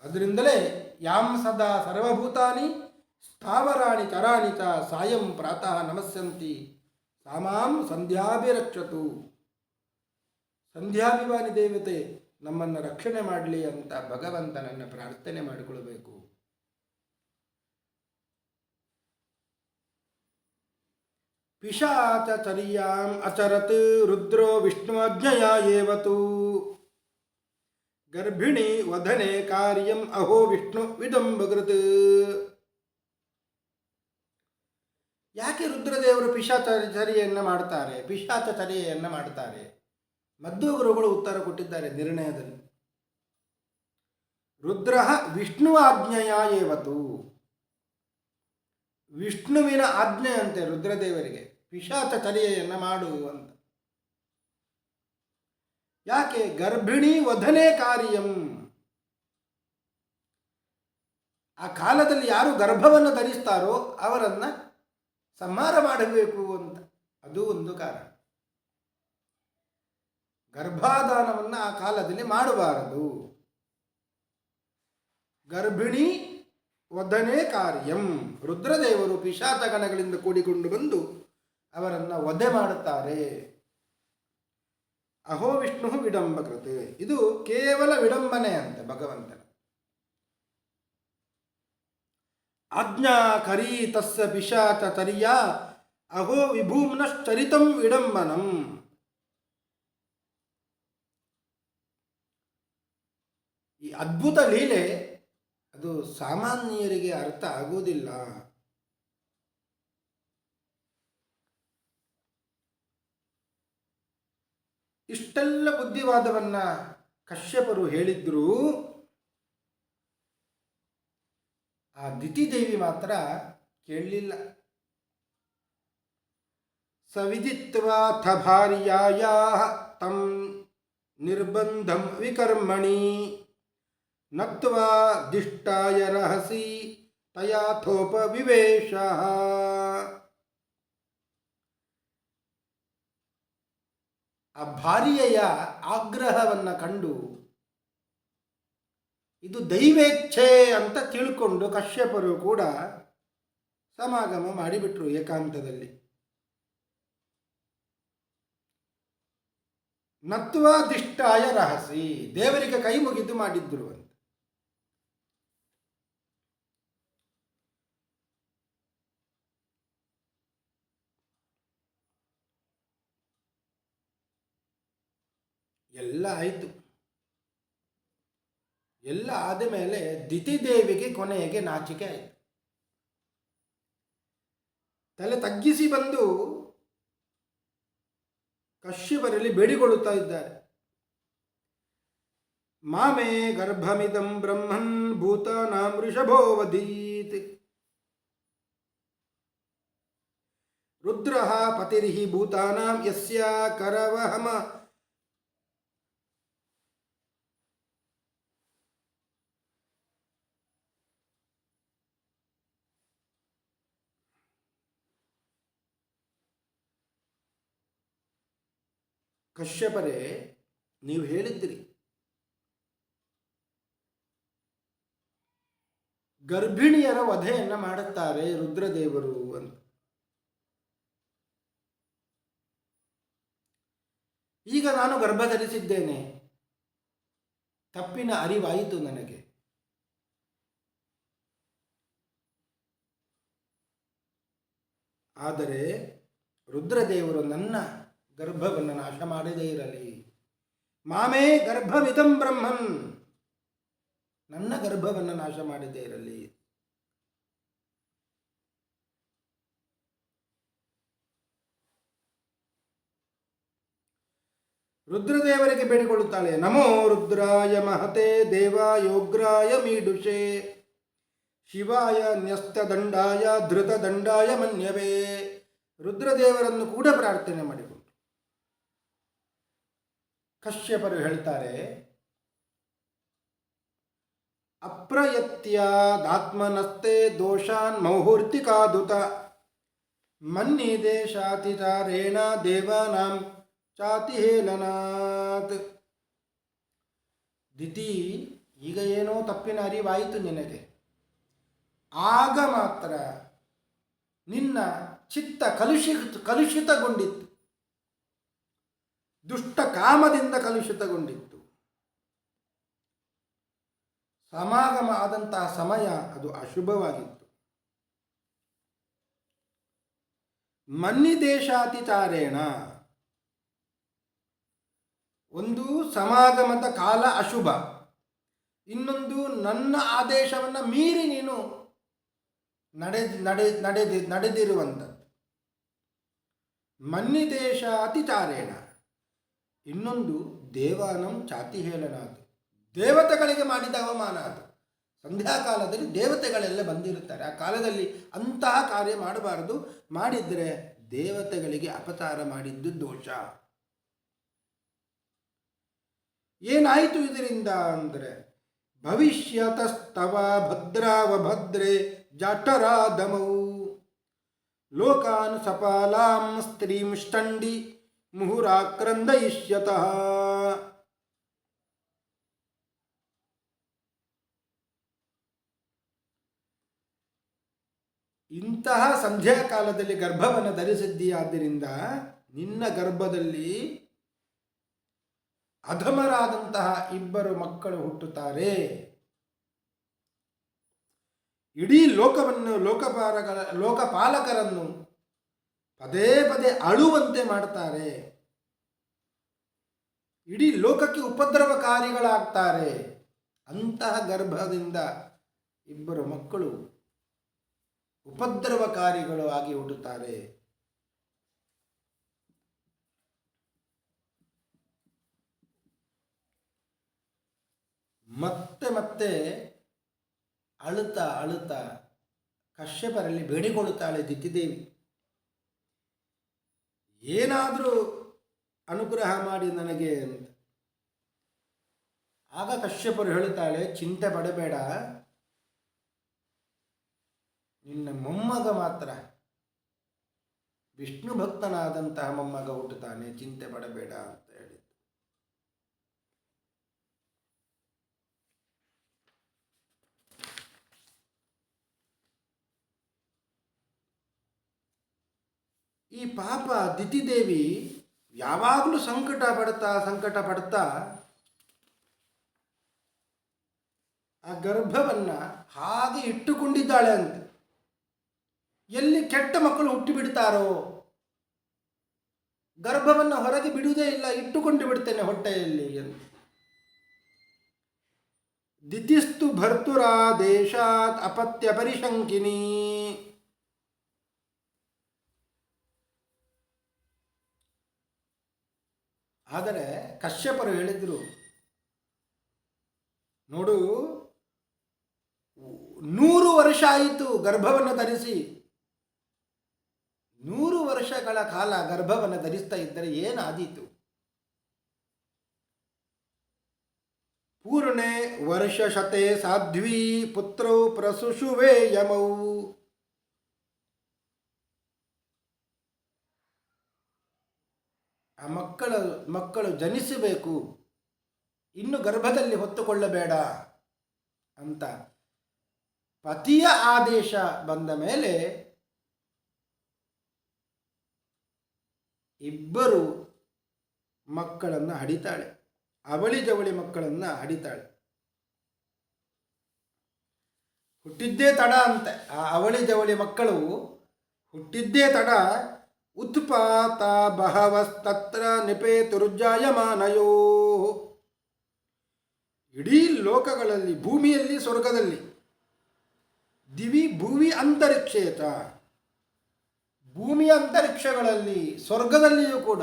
ಅದರಿಂದಲೇ ಯಾಂ ಸದಾ ಸರ್ವಭೂತಾನಿ ಸ್ಥಾವರಾಣಿ ಚರಾಣಿ ಚ ಸಾಯಂ ಪ್ರಾತಃ ನಮಸ್ಯಂತಿ ಸಾಮಾಂ ಸಂಧ್ಯಾಭಿರಕ್ಷತು. ಸಂಧ್ಯಾಭಿಮಾನಿ ದೇವತೆ ನಮ್ಮನ್ನು ರಕ್ಷಣೆ ಮಾಡಲಿ ಅಂತ ಭಗವಂತನನ್ನು ಪ್ರಾರ್ಥನೆ ಮಾಡಿಕೊಳ್ಬೇಕು. ಪಿಶಾಚರ್ಯಾಂ ಅಚರತ್ ರುದ್ರೋ ವಿಷ್ಣುವಜ್ಞಯಾ ಏವತು ಗರ್ಭಿಣಿ ವಧನೆ ಕಾರ್ಯಂ ಅಹೋ ವಿಷ್ಣು ವಿಡಂಬಕೃತ್. ಯಾಕೆ ರುದ್ರದೇವರು ಪಿಶಾಚರ್ಯೆಯನ್ನು ಮಾಡ್ತಾರೆ? ಮಧ್ವಗುರುಗಳು ಉತ್ತರ ಕೊಟ್ಟಿದ್ದಾರೆ ನಿರ್ಣಯದಲ್ಲಿ. ರುದ್ರ ವಿಷ್ಣು ಆಜ್ಞೆಯ ಏವತು. ವಿಷ್ಣುವಿನ ಆಜ್ಞೆಯಂತೆ ರುದ್ರದೇವರಿಗೆ ಪಿಶಾಚರ್ಯೆಯನ್ನು ಮಾಡು ಅಂತ. ಯಾಕೆ? ಗರ್ಭಿಣಿ ವಧನೆ ಕಾರ್ಯಂ. ಆ ಕಾಲದಲ್ಲಿ ಯಾರು ಗರ್ಭವನ್ನು ಧರಿಸ್ತಾರೋ ಅವರನ್ನು ಸಂಹಾರ ಮಾಡಬೇಕು ಅಂತ. ಅದು ಒಂದು ಕಾರಣ. ಗರ್ಭಾಧಾನವನ್ನು ಆ ಕಾಲದಲ್ಲಿ ಮಾಡಬಾರದು. ಗರ್ಭಿಣಿ ವಧನೆ ಕಾರ್ಯಂ. ರುದ್ರದೇವರು ಪಿಶಾಚಗಣಗಳಿಂದ ಕೂಡಿಕೊಂಡು ಬಂದು ಅವರನ್ನು ವಧೆ ಮಾಡುತ್ತಾರೆ. ಅಹೋ ವಿಷ್ಣು ವಿಡಂಬಕೃತ್. ಇದು ಕೇವಲ ವಿಡಂಬನೆ ಅಂತ ಭಗವಂತನ. ಆಜ್ಞಾಕರೀ ತಸ್ಸ ಪಿಶಾಚ ತರ್ಯ ಅಹೋ ವಿಭೂಮ್ನಶ್ಚರಿತಂ ವಿಡಂಬನಂ. ಈ ಅದ್ಭುತ ಲೀಲೆ ಅದು ಸಾಮಾನ್ಯರಿಗೆ ಅರ್ಥ ಆಗುವುದಿಲ್ಲ. ಇಷ್ಟೆಲ್ಲ ಬುದ್ಧಿವಾದವನ್ನ ಕಶ್ಯಪರು ಹೇಳಿದ್ರು, ಆ ದಿತಿದೇವಿ ಮಾತ್ರ ಕೇಳಲಿಲ್ಲ. ಸವಿದಿತ್ವಾಥ ಭಾರ್ಯಾಯಾಃ ತಂ ನಿರ್ಬಂಧಂ ವಿಕರ್ಮಣಿ ನತ್ವಾ ದಿಷ್ಟಾಯ ರಹಸಿ ತಯಾಥೋಪವಿವೇಶಃ. ಆ ಭಾರ್ಯೆಯ ಆಗ್ರಹವನ್ನು ಕಂಡು ಇದು ದೈವೇಚ್ಛೆ ಅಂತ ತಿಳ್ಕೊಂಡು ಕಶ್ಯಪರು ಕೂಡ ಸಮಾಗಮ ಮಾಡಿಬಿಟ್ರು ಏಕಾಂತದಲ್ಲಿ. ನತ್ವಾದಿಷ್ಟಾಯ ರಹಸಿ, ದೇವರಿಗೆ ಕೈ ಮುಗಿದು ಮಾಡಿದ್ರು ಅಂತ. ಎಲ್ಲ ಆಯಿತು. ಎಲ್ಲ ಆದ ಮೇಲೆ ದಿತಿದೇವಿಗೆ ಕೊನೆಗೆ ನಾಚಿಕೆ ಆಯಿತು. ತಲೆ ತಗ್ಗಿಸಿ ಬಂದು ಕಶ್ಯಪರಲ್ಲಿ ಬೇಡಿಕೊಳ್ಳುತ್ತಾ ಇದ್ದಾರೆ. ಮಾಮೇ ಗರ್ಭಮಿದಂ ಬ್ರಹ್ಮನ್ ಭೂತಾನಾಂ ವೃಷಭೋವಧೀತ್ ರುದ್ರಃ ಪತಿರ್ಹಿ ಭೂತಾನಾಂ ಯಸ್ಯ ಕರವಹಮ. ಕಶ್ಯಪರೇ, ನೀವು ಹೇಳಿದ್ರಿ ಗರ್ಭಿಣಿಯರ ವಧೆಯನ್ನು ಮಾಡುತ್ತಾರೆ ರುದ್ರದೇವರು ಅಂತ. ಈಗ ನಾನು ಗರ್ಭ ಧರಿಸಿದ್ದೇನೆ, ತಪ್ಪಿನ ಅರಿವಾಯಿತು ನನಗೆ. ಆದರೆ ರುದ್ರದೇವರು ನನ್ನ ಗರ್ಭವನ್ನು ನಾಶ ಮಾಡದೇ ಇರಲಿ. ಮಾಮೇ ಗರ್ಭವಿದಂ ಬ್ರಹ್ಮನ್, ನನ್ನ ಗರ್ಭವನ್ನು ನಾಶ ಮಾಡದೇ ಇರಲಿ. ರುದ್ರದೇವರಿಗೆ ಬೇಡಿಕೊಳ್ಳುತ್ತಾಳೆ. ನಮೋ ರುದ್ರಾಯ ಮಹತೆ ದೇವಾಯೋಗ್ರಾಯ ಮೀಡುಷೆ ಶಿವಾಯ ನ್ಯಸ್ತದಂಡಾಯ ಧೃತದಂಡಾಯ ಮನ್ಯವೇ. ರುದ್ರದೇವರನ್ನು ಕೂಡ ಪ್ರಾರ್ಥನೆ ಮಾಡಿಕೊಂಡು ಕಶ್ಯಪರು ಹೇಳ್ತಾರೆ, ಅಪ್ರಯತ್ಯಾದಾತ್ಮನಸ್ತೆ ದೋಷಾನ್ ಮೌಹೂರ್ತಿಕಾದುತ ಮನ್ನಿದೇಶಾತಿಚಾರೇಣ ದೇವಾನಾಂ ಚಾತಿಹೇಲನಾತ್. ದಿತಿ, ಈಗ ಏನೋ ತಪ್ಪಿನ ಅರಿವಾಯಿತು ನಿನಗೆ. ಆಗ ಮಾತ್ರ ನಿನ್ನ ಚಿತ್ತ ಕಲುಷಿತಗೊಂಡಿತ್ತು, ದುಷ್ಟ ಕಾಮದಿಂದ ಕಲುಷಿತಗೊಂಡಿತ್ತು. ಸಮಾಗಮ ಆದಂತಹ ಸಮಯ ಅದು ಅಶುಭವಾಗಿತ್ತು. ಮನ್ನಿದೇಶಾತಿಚಾರೇಣ, ಒಂದು ಸಮಾಗಮದ ಕಾಲ ಅಶುಭ, ಇನ್ನೊಂದು ನನ್ನ ಆದೇಶವನ್ನು ಮೀರಿ ನೀನು ನಡೆದಿರುವಂಥದ್ದು. ಮನ್ನಿದೇಶ ಅತಿಚಾರೇಣ, ಇನ್ನೊಂದು ದೇವಾನಂ ಚಾತಿ ಹೇಳನಾದು, ದೇವತೆಗಳಿಗೆ ಮಾಡಿದ ಅವಮಾನ ಅದು. ಸಂಧ್ಯಾಕಾಲದಲ್ಲಿ ದೇವತೆಗಳೆಲ್ಲ ಬಂದಿರುತ್ತಾರೆ. ಆ ಕಾಲದಲ್ಲಿ ಅಂತಹ ಕಾರ್ಯ ಮಾಡಬಾರದು, ಮಾಡಿದರೆ ದೇವತೆಗಳಿಗೆ ಅಪಚಾರ ಮಾಡಿದ್ದು ದೋಷ. ಏನಾಯಿತು ಇದರಿಂದ ಅಂದರೆ, ಭವಿಷ್ಯತಸ್ತವ ಭದ್ರಾವಭದ್ರೇ ಜಾಠರಾದಮೌ ಲೋಕಾನ್ ಸಪಾಲಾಂ ಸ್ತ್ರೀಂ ಷ್ಟಂಡಿ ಮುಹುರಾಕ್ರಂದಯಿಷ್ಯತಃ. ಇಂತಹ ಸಂಧ್ಯಾಕಾಲದಲ್ಲಿ ಗರ್ಭವನ್ನು ಧರಿಸಿದ್ದೀಯಾದ್ದರಿಂದ ನಿನ್ನ ಗರ್ಭದಲ್ಲಿ ಅಧಮರಾದಂತಹ ಇಬ್ಬರು ಮಕ್ಕಳು ಹುಟ್ಟುತ್ತಾರೆ. ಇಡೀ ಲೋಕಪಾಲಕರನ್ನು ಪದೇ ಪದೇ ಅಳುವಂತೆ ಮಾಡ್ತಾರೆ. ಇಡೀ ಲೋಕಕ್ಕೆ ಉಪದ್ರವಕಾರಿಗಳಾಗ್ತಾರೆ. ಅಂತಹ ಗರ್ಭದಿಂದ ಇಬ್ಬರು ಮಕ್ಕಳು ಉಪದ್ರವಕಾರಿಗಳು ಆಗಿ ಹುಟ್ಟುತ್ತಾರೆ. ಮತ್ತೆ ಮತ್ತೆ ಅಳುತ್ತಾ ಅಳುತ್ತಾ ಕಶ್ಯಪರಲ್ಲಿ ಬೇಡಿಕೊಳ್ಳುತ್ತಾಳೆ ದಿತಿದೇವಿ, ಏನಾದರೂ ಅನುಗ್ರಹ ಮಾಡಿ ನನಗೆ ಅಂತ. ಆಗ ಕಶ್ಯಪರು ಹೇಳುತ್ತಾಳೆ, ಚಿಂತೆ ಪಡಬೇಡ, ನಿನ್ನ ಮೊಮ್ಮಗ ಮಾತ್ರ ವಿಷ್ಣು ಭಕ್ತನಾದಂತಹ ಮೊಮ್ಮಗ ಹುಟ್ಟುತ್ತಾನೆ, ಚಿಂತೆ ಪಡಬೇಡ ಅಂತ ಹೇಳಿ. ಈ ಪಾಪ ದಿತಿದೇವಿ ಯಾವಾಗಲೂ ಸಂಕಟ ಪಡ್ತಾ ಆ ಗರ್ಭವನ್ನು ಹಾಗೆ ಇಟ್ಟುಕೊಂಡಿದ್ದಾಳೆ ಅಂತ. ಎಲ್ಲಿ ಕೆಟ್ಟ ಮಕ್ಕಳು ಹುಟ್ಟಿಬಿಡ್ತಾರೋ ಗರ್ಭವನ್ನು ಹೊರಗೆ ಬಿಡುವುದೇ ಇಲ್ಲ, ಇಟ್ಟುಕೊಂಡು ಬಿಡ್ತೇನೆ ಹೊಟ್ಟೆಯಲ್ಲಿ ಅಂತ. ದಿತಿಸ್ತು ಭರ್ತುರಾದೇಶಾತ್ ಅಪತ್ಯ ಪರಿಶಂಕಿನಿ. ಆದರೆ ಕಶ್ಯಪರು ಹೇಳಿದರು, ನೋಡು, 100 ವರ್ಷ ಆಯಿತು ಗರ್ಭವನ್ನು ಧರಿಸಿ, 100 ವರ್ಷಗಳ ಕಾಲ ಗರ್ಭವನ್ನು ಧರಿಸ್ತಾ ಇದ್ದರೆ ಏನಾದೀತು? ಪೂರ್ಣೆ ವರ್ಷ ಶತೆ ಸಾಧ್ವಿ ಪುತ್ರೌ ಪ್ರಸುಷುವೇ ಯಮೌ. ಆ ಮಕ್ಕಳು ಜನಿಸಬೇಕು, ಇನ್ನು ಗರ್ಭದಲ್ಲಿ ಹೊತ್ತುಕೊಳ್ಳಬೇಡ ಅಂತ ಪತಿಯ ಆದೇಶ ಬಂದ ಮೇಲೆ ಇಬ್ಬರು ಮಕ್ಕಳನ್ನು ಹಡಿತಾಳೆ, ಅವಳಿ ಜವಳಿ ಮಕ್ಕಳನ್ನು ಹಡಿತಾಳೆ. ಹುಟ್ಟಿದ್ದೇ ತಡ ಅಂತೆ, ಆ ಅವಳಿ ಜವಳಿ ಮಕ್ಕಳು ಹುಟ್ಟಿದ್ದೇ ತಡ. ಉತ್ಪಾತ ಬಹವಸ್ತತ್ರ ನಿಪೇತುರ್ಜಾಯಮಾನಯೋ. ಇಡೀ ಲೋಕಗಳಲ್ಲಿ, ಭೂಮಿಯಲ್ಲಿ, ಸ್ವರ್ಗದಲ್ಲಿ, ದಿವಿ ಭೂವಿ ಅಂತರಿಕ್ಷೇತ, ಭೂಮಿಯ ಅಂತರಿಕ್ಷಗಳಲ್ಲಿ, ಸ್ವರ್ಗದಲ್ಲಿಯೂ ಕೂಡ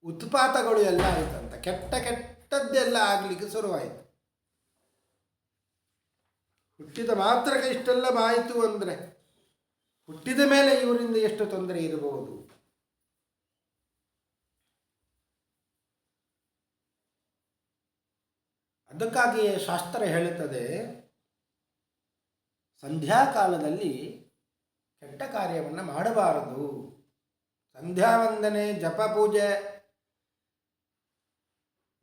ಉತ್ಪಾತಗಳು ಎಲ್ಲ ಆಯ್ತಂತ. ಕೆಟ್ಟದ್ದೆಲ್ಲ ಆಗಲಿಕ್ಕೆ ಶುರುವಾಯಿತು. ಹುಟ್ಟಿದ ಮಾತ್ರಕ್ಕೆ ಇಷ್ಟೆಲ್ಲ ಆಯಿತು ಅಂದರೆ ಹುಟ್ಟಿದ ಮೇಲೆ ಇವರಿಂದ ಎಷ್ಟು ತೊಂದರೆ ಇರಬಹುದು. ಅದಕ್ಕಾಗಿಯೇ ಶಾಸ್ತ್ರ ಹೇಳುತ್ತದೆ, ಸಂಧ್ಯಾಕಾಲದಲ್ಲಿ ಕೆಟ್ಟ ಕಾರ್ಯವನ್ನು ಮಾಡಬಾರದು. ಸಂಧ್ಯಾವಂದನೆ, ಜಪ ಪೂಜೆ,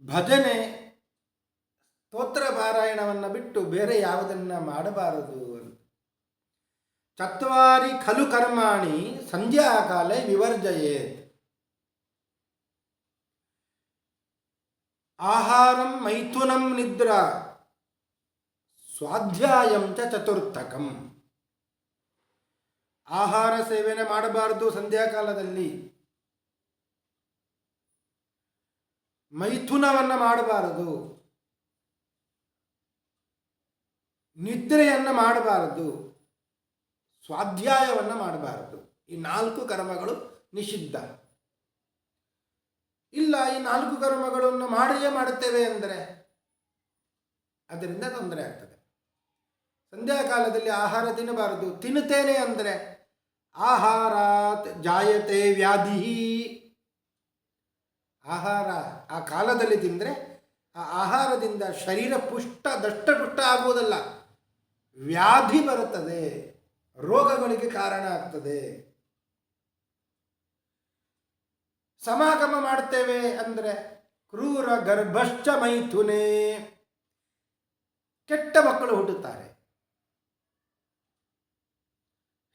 ಭಜನೆ, ಸ್ತೋತ್ರ ಪಾರಾಯಣವನ್ನು ಬಿಟ್ಟು ಬೇರೆ ಯಾವುದನ್ನು ಮಾಡಬಾರದು ಅಂತ. ಚತ್ವಾರಿ ಖಲು ಕರ್ಮಾಣಿ ಸಂಧ್ಯಾಕಾಲೇ ವಿವರ್ಜಯೇತ್. ಆಹಾರಂ ಮೈಥುನಂ ನಿದ್ರಾ ಸ್ವಾಧ್ಯಾಯಂ ಚ ಚತುರ್ಥಕಂ. ಆಹಾರ ಸೇವನೆ ಮಾಡಬಾರದು ಸಂಧ್ಯಾಕಾಲದಲ್ಲಿ, ಮೈಥುನವನ್ನು ಮಾಡಬಾರದು, ನಿದ್ರೆಯನ್ನು ಮಾಡಬಾರದು, ಸ್ವಾಧ್ಯಾಯವನ್ನು ಮಾಡಬಾರದು. ಈ 4 ಕರ್ಮಗಳು ನಿಷಿದ್ಧ. ಇಲ್ಲ, ಈ 4 ಕರ್ಮಗಳನ್ನು ಮಾಡಿಯೇ ಮಾಡುತ್ತೇವೆ ಅಂದರೆ ಅದರಿಂದ ತೊಂದರೆ ಆಗ್ತದೆ. ಸಂಧ್ಯಾಕಾಲದಲ್ಲಿ ಆಹಾರ ತಿನ್ನಬಾರದು. ತಿನ್ನುತ್ತೇನೆ ಅಂದರೆ ಆಹಾರಾತ್ ಜಾಯತೆ ವ್ಯಾಧಿ. ಆಹಾರ ಆ ಕಾಲದಲ್ಲಿ ತಿಂದರೆ ಆ ಆಹಾರದಿಂದ ಶರೀರ ದಷ್ಟಪುಷ್ಟ ಆಗುವುದಲ್ಲ, ವ್ಯಾಧಿ ಬರುತ್ತದೆ, ರೋಗಗಳಿಗೆ ಕಾರಣ ಆಗ್ತದೆ. ಸಮಾಗಮ ಮಾಡ್ತೇವೆ ಅಂದರೆ ಕ್ರೂರ ಗರ್ಭಶ್ಚ ಮೈಥುನೇ, ಕೆಟ್ಟ ಮಕ್ಕಳು ಹುಟ್ಟುತ್ತಾರೆ.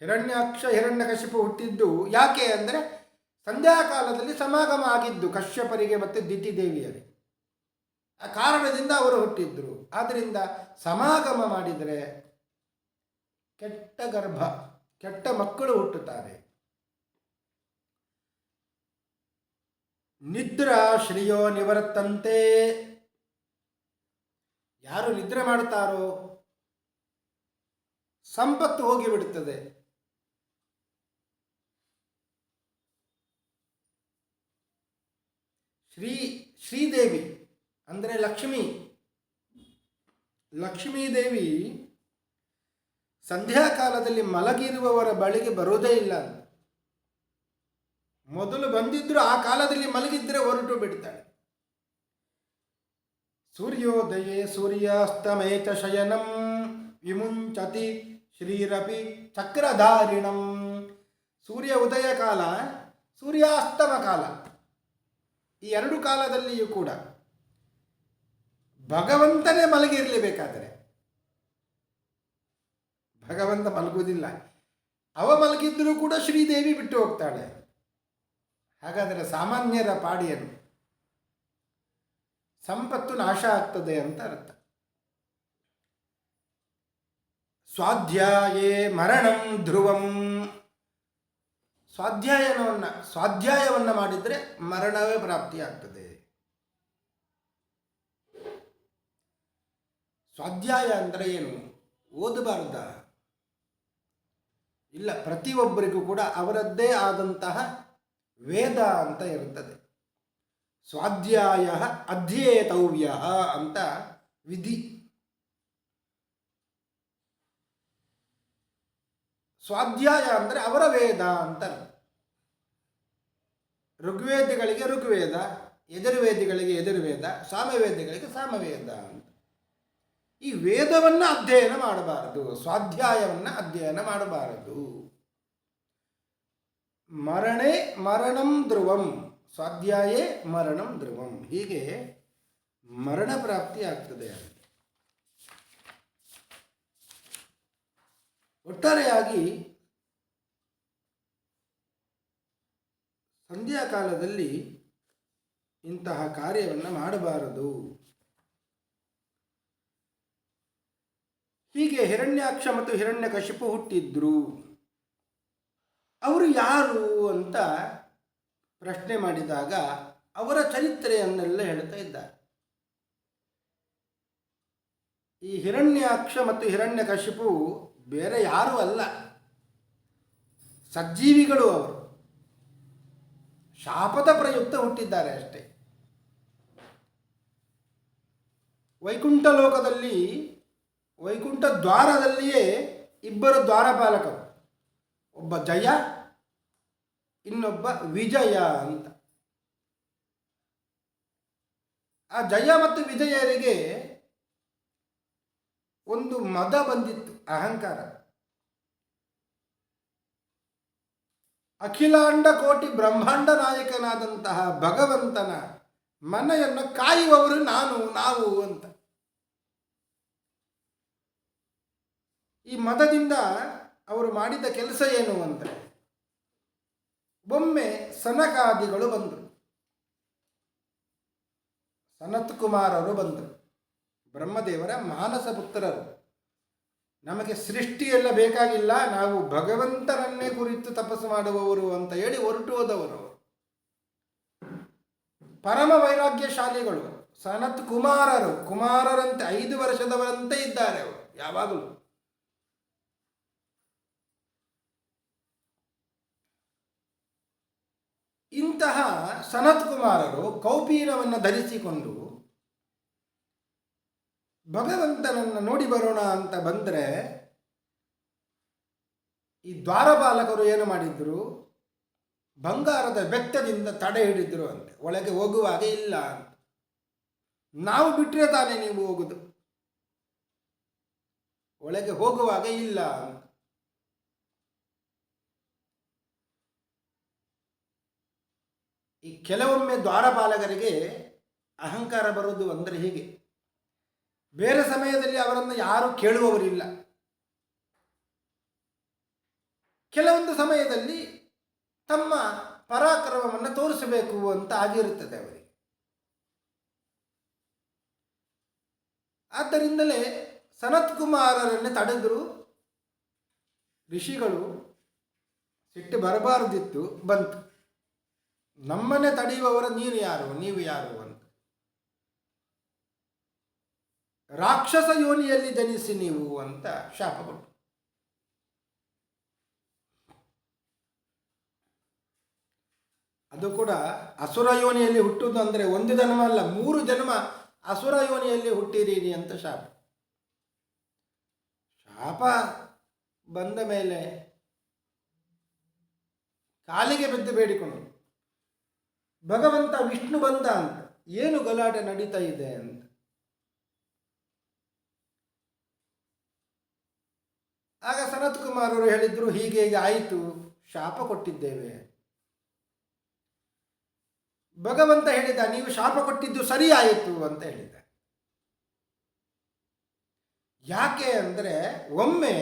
ಹಿರಣ್ಯಾಕ್ಷ ಹಿರಣ್ಯಕಶಿಪು ಹುಟ್ಟಿದ್ದು ಯಾಕೆ ಅಂದರೆ ಸಂಧ್ಯಾಕಾಲದಲ್ಲಿ ಸಮಾಗಮ ಆಗಿದ್ದು ಕಶ್ಯಪರಿಗೆ ಮತ್ತು ದಿತಿದೇವಿಯರಿಗೆ. ಆ ಕಾರಣದಿಂದ ಅವರು ಹುಟ್ಟಿದ್ರು. ಆದ್ದರಿಂದ ಸಮಾಗಮ ಮಾಡಿದರೆ ಕೆಟ್ಟ ಗರ್ಭ, ಕೆಟ್ಟ ಮಕ್ಕಳು ಹುಟ್ಟುತ್ತಾರೆ. ನಿದ್ರಾ ಶ್ರೇಯೋ ನಿವರ್ತಂತೆ, ಯಾರು ನಿದ್ರೆ ಮಾಡುತ್ತಾರೋ ಸಂಪತ್ತು ಹೋಗಿಬಿಡುತ್ತದೆ. ಶ್ರೀದೇವಿ ಅಂದರೆ ಲಕ್ಷ್ಮೀದೇವಿ ಸಂಧ್ಯಾಕಾಲದಲ್ಲಿ ಮಲಗಿರುವವರ ಬಳಿಗೆ ಬರೋದೇ ಇಲ್ಲ. ಮೊದಲು ಬಂದಿದ್ರು ಆ ಕಾಲದಲ್ಲಿ ಮಲಗಿದ್ರೆ ಹೊರಟು ಬಿಡ್ತಾಳೆ. ಸೂರ್ಯೋದಯೇ ಸೂರ್ಯಾಸ್ತಮೇತ ಶಯನಂ ವಿಮುಂಚತಿ ಶ್ರೀರಪಿ ಚಕ್ರಧಾರಿಣಂ. ಸೂರ್ಯ ಉದಯ ಕಾಲ, ಸೂರ್ಯಾಸ್ತಮ ಕಾಲ, ಈ ಎರಡು ಕಾಲದಲ್ಲಿಯೂ ಕೂಡ ಭಗವಂತನೇ ಮಲಗಿರಲೇಬೇಕಾದರೆ ಭಗವಂತ ಮಲಗುವುದಿಲ್ಲ. ಅವ ಮಲಗಿದ್ರೂ ಕೂಡ ಶ್ರೀದೇವಿ ಬಿಟ್ಟು ಹೋಗ್ತಾಳೆ. ಹಾಗಾದರೆ ಸಾಮಾನ್ಯರ ಪಾಡಿಯನ್ನು ಸಂಪತ್ತು ನಾಶ ಆಗ್ತದೆ ಅಂತ ಅರ್ಥ. ಸ್ವಾಧ್ಯಾಯೇ ಮರಣಂ ಧ್ರುವಂ. ಸ್ವಾಧ್ಯಾಯವನ್ನು ಮಾಡಿದರೆ ಮರಣವೇ ಪ್ರಾಪ್ತಿಯಾಗ್ತದೆ. ಸ್ವಾಧ್ಯಾಯ ಅಂದರೆ ಏನು? ಓದಬಾರ್ದ? ಇಲ್ಲ, ಪ್ರತಿಯೊಬ್ಬರಿಗೂ ಕೂಡ ಅವರದ್ದೇ ಆದಂತಹ ವೇದ ಅಂತ ಇರುತ್ತದೆ. ಸ್ವಾಧ್ಯಾಯ ಅಧ್ಯೇತವ್ಯ ಅಂತ ವಿಧಿ. ಸ್ವಾಧ್ಯಾಯ ಅಂದರೆ ಅವರ ವೇದ ಅಂತ. ಋಗ್ವೇದಿಗಳಿಗೆ ಋಗ್ವೇದ, ಯಜುರ್ವೇದಿಗಳಿಗೆ ಯಜುರ್ವೇದ, ಸಾಮವೇದಿಗಳಿಗೆ ಸಾಮವೇದ ಅಂತ. ಈ ವೇದವನ್ನು ಅಧ್ಯಯನ ಮಾಡಬಾರದು, ಸ್ವಾಧ್ಯಾಯವನ್ನು ಅಧ್ಯಯನ ಮಾಡಬಾರದು. ಮರಣೇ ಮರಣಂ ಧ್ರುವಂ, ಸ್ವಾಧ್ಯಾಯೇ ಮರಣಂ ಧ್ರುವಂ. ಹೀಗೆ ಮರಣ ಪ್ರಾಪ್ತಿ ಆಗ್ತದೆ. ಒಟ್ಟಾರೆಯಾಗಿ ಸಂಧ್ಯಾಕಾಲದಲ್ಲಿ ಇಂತಹ ಕಾರ್ಯವನ್ನು ಮಾಡಬಾರದು. ಹೀಗೆ ಹಿರಣ್ಯಾಕ್ಷ ಮತ್ತು ಹಿರಣ್ಯಕಶಿಪು ಹುಟ್ಟಿದ್ರು. ಅವರು ಯಾರು ಅಂತ ಪ್ರಶ್ನೆ ಮಾಡಿದಾಗ ಅವರ ಚರಿತ್ರೆಯನ್ನೆಲ್ಲ ಹೇಳ್ತಾ ಇದ್ದಾರೆ. ಈ ಹಿರಣ್ಯಾಕ್ಷ ಮತ್ತು ಹಿರಣ್ಯಕಶಿಪು ಬೇರೆ ಯಾರೂ ಅಲ್ಲ, ಸಜ್ಜೀವಿಗಳು. ಅವರು ಶಾಪದ ಪ್ರಯುಕ್ತ ಹುಟ್ಟಿದ್ದಾರೆ ಅಷ್ಟೇ. ವೈಕುಂಠ ಲೋಕದಲ್ಲಿ ವೈಕುಂಠ ದ್ವಾರದಲ್ಲಿಯೇ ಇಬ್ಬರು ದ್ವಾರಪಾಲಕರು, ಒಬ್ಬ ಜಯ, ಇನ್ನೊಬ್ಬ ವಿಜಯ ಅಂತ. ಆ ಜಯ ಮತ್ತು ವಿಜಯರಿಗೆ ಒಂದು ಮದ ಬಂದಿತ್ತು, ಅಹಂಕಾರ. ಅಖಿಲಾಂಡ ಕೋಟಿ ಬ್ರಹ್ಮಾಂಡ ನಾಯಕನಾದಂತಹ ಭಗವಂತನ ಮನೆಯನ್ನು ಕಾಯುವವರು ನಾವು ಅಂತ. ಈ ಮದದಿಂದ ಅವರು ಮಾಡಿದ ಕೆಲಸ ಏನು ಅಂದರೆ, ಒಮ್ಮೆ ಸನಕಾದಿಗಳು ಬಂದರು, ಸನತ್ ಕುಮಾರರು ಬಂದರು, ಬ್ರಹ್ಮದೇವರ ಮಾನಸ ಪುತ್ರರು. ನಮಗೆ ಸೃಷ್ಟಿಯೆಲ್ಲ ಬೇಕಾಗಿಲ್ಲ, ನಾವು ಭಗವಂತನನ್ನೇ ಕುರಿತು ತಪಸ್ಸು ಮಾಡುವವರು ಅಂತ ಹೇಳಿ ಹೊರಟು ಹೋದವರು. ಪರಮ ವೈರಾಗ್ಯಶಾಲಿಗಳು ಸನತ್ ಕುಮಾರರು. ಕುಮಾರರಂತೆ 5 ವರ್ಷದವರಂತೆ ಇದ್ದಾರೆ ಅವರು ಯಾವಾಗಲೂ. ಇಂತಹ ಸನತ್ ಕುಮಾರರು ಕೌಪೀನವನ್ನು ಧರಿಸಿಕೊಂಡು ಭಗವಂತನನ್ನು ನೋಡಿ ಬರೋಣ ಅಂತ ಬಂದರೆ, ಈ ದ್ವಾರಪಾಲಕರು ಏನು ಮಾಡಿದ್ರು, ಬಂಗಾರದ ಬೆತ್ತದಿಂದ ತಡೆ ಹಿಡಿದ್ರು ಅಂತೆ, ಒಳಗೆ ಹೋಗುವಾಗೆ ಇಲ್ಲ ಅಂತ. ನಾವು ಬಿಟ್ಟರೆ ತಾನೇ ನೀವು ಹೋಗುದು, ಒಳಗೆ ಹೋಗುವಾಗ ಇಲ್ಲ ಅಂತ. ಈ ಕೆಲವೊಮ್ಮೆ ದ್ವಾರಪಾಲಕರಿಗೆ ಅಹಂಕಾರ ಬರುವುದು ಅಂದರೆ ಹೀಗೆ. ಬೇರೆ ಸಮಯದಲ್ಲಿ ಅವರನ್ನು ಯಾರೂ ಕೇಳುವವರಿಲ್ಲ, ಕೆಲವೊಂದು ಸಮಯದಲ್ಲಿ ತಮ್ಮ ಪರಾಕ್ರಮವನ್ನು ತೋರಿಸಬೇಕು ಅಂತ ಆಗಿರುತ್ತದೆ ಅವರಿಗೆ. ಆದ್ದರಿಂದಲೇ ಸನತ್ಕುಮಾರರನ್ನು ತಡೆದರು ಋಷಿಗಳು. ಸಿಟ್ಟು ಬರಬಾರದಿತ್ತು, ಬಂತು. ನಮ್ಮನ್ನೇ ತಡೆಯುವವರ ನೀನು ಯಾರು, ನೀವು ಯಾರು ಅಂತ. ರಾಕ್ಷಸ ಯೋನಿಯಲ್ಲಿ ಜನಿಸಿ ನೀವು ಅಂತ ಶಾಪ ಕೊಟ್ಟು. ಅದು ಕೂಡ ಅಸುರ ಯೋನಿಯಲ್ಲಿ ಹುಟ್ಟುವುದು ಅಂದರೆ ಒಂದು ಜನ್ಮ ಅಲ್ಲ, 3 ಜನ್ಮ ಅಸುರ ಯೋನಿಯಲ್ಲಿ ಹುಟ್ಟಿರೀನಿ ಅಂತ ಶಾಪ. ಶಾಪ ಬಂದ ಮೇಲೆ ಕಾಲಿಗೆ ಬಿದ್ದು ಬೇಡಿಕೊಂಡು, ಭಗವಂತ ವಿಷ್ಣು ಬಂದ ಅಂತ, ಏನು ಗಲಾಟೆ ನಡೀತಾ ಇದೆ ಅಂತ. ಆಗ ಸನತ್ಕುಮಾರರು ಹೇಳಿದ್ರು, ಹೀಗೆ ಹೀಗೆ ಆಯಿತು, ಶಾಪ ಕೊಟ್ಟಿದ್ದೇವೆ. ಭಗವಂತ ಹೇಳಿದ, ನೀವು ಶಾಪ ಕೊಟ್ಟಿದ್ದು ಸರಿ ಆಯಿತು ಅಂತ ಹೇಳಿದ. ಯಾಕೆ ಅಂದರೆ, ಒಮ್ಮೆ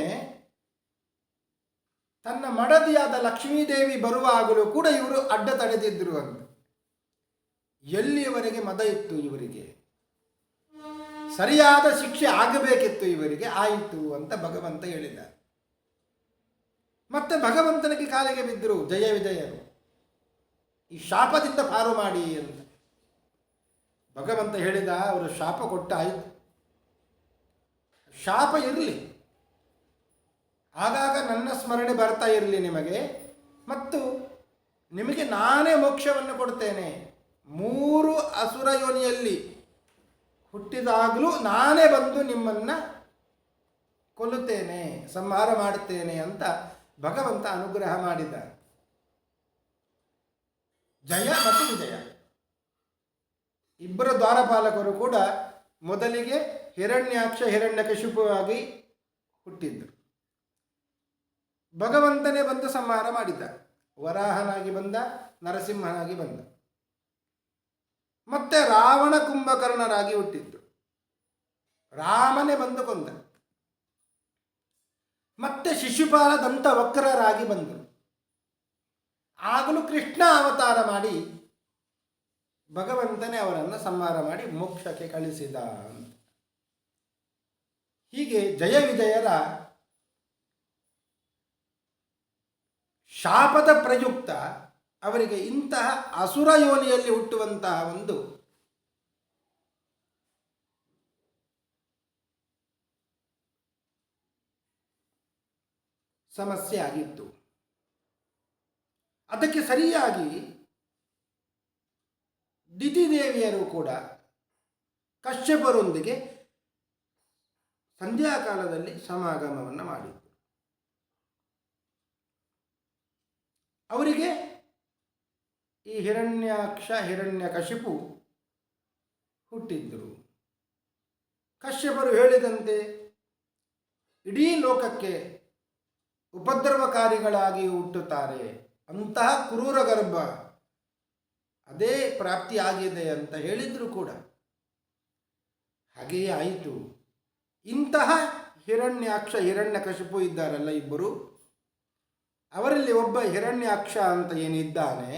ತನ್ನ ಮಡದಿಯಾದ ಲಕ್ಷ್ಮೀದೇವಿ ಬರುವಾಗಲೂ ಕೂಡ ಇವರು ಅಡ್ಡ ತಡೆದಿದ್ರು ಅಂತ. ಎಲ್ಲಿಯವರೆಗೆ ಮದ ಇತ್ತು ಇವರಿಗೆ, ಸರಿಯಾದ ಶಿಕ್ಷೆ ಆಗಬೇಕಿತ್ತು ಇವರಿಗೆ, ಆಯಿತು ಅಂತ ಭಗವಂತ ಹೇಳಿದ. ಮತ್ತೆ ಭಗವಂತನಿಗೆ ಕಾಲಿಗೆ ಬಿದ್ದರು ಜಯ ವಿಜಯರು, ಈ ಶಾಪದಿಂದ ಪಾರು ಮಾಡಿ ಅಂತ. ಭಗವಂತ ಹೇಳಿದ, ಅವರು ಶಾಪ ಕೊಟ್ಟ ಆಯಿತು, ಶಾಪ ಇರಲಿ, ಆಗಾಗ ನನ್ನ ಸ್ಮರಣೆ ಬರ್ತಾ ಇರಲಿ ನಿಮಗೆ, ಮತ್ತು ನಿಮಗೆ ನಾನೇ ಮೋಕ್ಷವನ್ನು ಕೊಡ್ತೇನೆ. 3 ಅಸುರ ಯೋನಿಯಲ್ಲಿ ಹುಟ್ಟಿದಾಗಲೂ ನಾನೇ ಬಂದು ನಿಮ್ಮನ್ನು ಕೊಲ್ಲುತ್ತೇನೆ, ಸಂಹಾರ ಮಾಡುತ್ತೇನೆ ಅಂತ ಭಗವಂತ ಅನುಗ್ರಹ ಮಾಡಿದ. ಜಯ ಮತ್ತು ವಿಜಯ ಇಬ್ಬರು ದ್ವಾರಪಾಲಕರು ಕೂಡ ಮೊದಲಿಗೆ ಹಿರಣ್ಯಾಕ್ಷ ಹಿರಣ್ಯಕಶಿಪುವಾಗಿ ಹುಟ್ಟಿದ್ದರು. ಭಗವಂತನೇ ಬಂದು ಸಂಹಾರ ಮಾಡಿದ. ವರಾಹನಾಗಿ ಬಂದ, ನರಸಿಂಹನಾಗಿ ಬಂದ. ಮತ್ತೆ ರಾವಣ ಕುಂಭಕರ್ಣರಾಗಿ ಹುಟ್ಟಿದ್ದು, ರಾಮನೇ ಬಂದು ಕೊಂದ. ಮತ್ತೆ ಶಿಶುಪಾಲ ದಂತ ವಕ್ರರಾಗಿ ಬಂದರು. ಆಗಲೂ ಕೃಷ್ಣ ಅವತಾರ ಮಾಡಿ ಭಗವಂತನೇ ಅವರನ್ನು ಸಂಹಾರ ಮಾಡಿ ಮೋಕ್ಷಕ್ಕೆ ಕಳಿಸಿದ ಅಂತ. ಹೀಗೆ ಜಯ ವಿಜಯರ ಶಾಪದ ಪ್ರಯುಕ್ತ ಅವರಿಗೆ ಇಂತಹ ಅಸುರ ಯೋನಿಯಲ್ಲಿ ಹುಟ್ಟುವಂತಹ ಒಂದು ಸಮಸ್ಯೆ ಆಗಿತ್ತು. ಅದಕ್ಕೆ ಸರಿಯಾಗಿ ದಿತಿದೇವಿಯರು ಕೂಡ ಕಶ್ಯಪರೊಂದಿಗೆ ಸಂಧ್ಯಾಕಾಲದಲ್ಲಿ ಸಮಾಗಮವನ್ನು ಮಾಡಿದರು. ಅವರಿಗೆ ಈ ಹಿರಣ್ಯಾಕ್ಷ ಹಿರಣ್ಯಕಶಿಪು ಹುಟ್ಟಿದ್ದರು. ಕಶ್ಯಪರು ಹೇಳಿದಂತೆ ಇಡೀ ಲೋಕಕ್ಕೆ ಉಪದ್ರವಕಾರಿಗಳಾಗಿ ಹುಟ್ಟುತ್ತಾರೆ, ಅಂತಹ ಕ್ರೂರ ಗರ್ಭ ಅದೇ ಪ್ರಾಪ್ತಿಯಾಗಿದೆ ಅಂತ ಹೇಳಿದ್ರು ಕೂಡ ಹಾಗೆಯೇ ಆಯಿತು. ಇಂತಹ ಹಿರಣ್ಯಾಕ್ಷ ಹಿರಣ್ಯಕಶಿಪು ಇದ್ದಾರಲ್ಲ ಇಬ್ಬರು, ಅವರಲ್ಲಿ ಒಬ್ಬ ಹಿರಣ್ಯಾಕ್ಷ ಅಂತ ಏನಿದ್ದಾನೆ,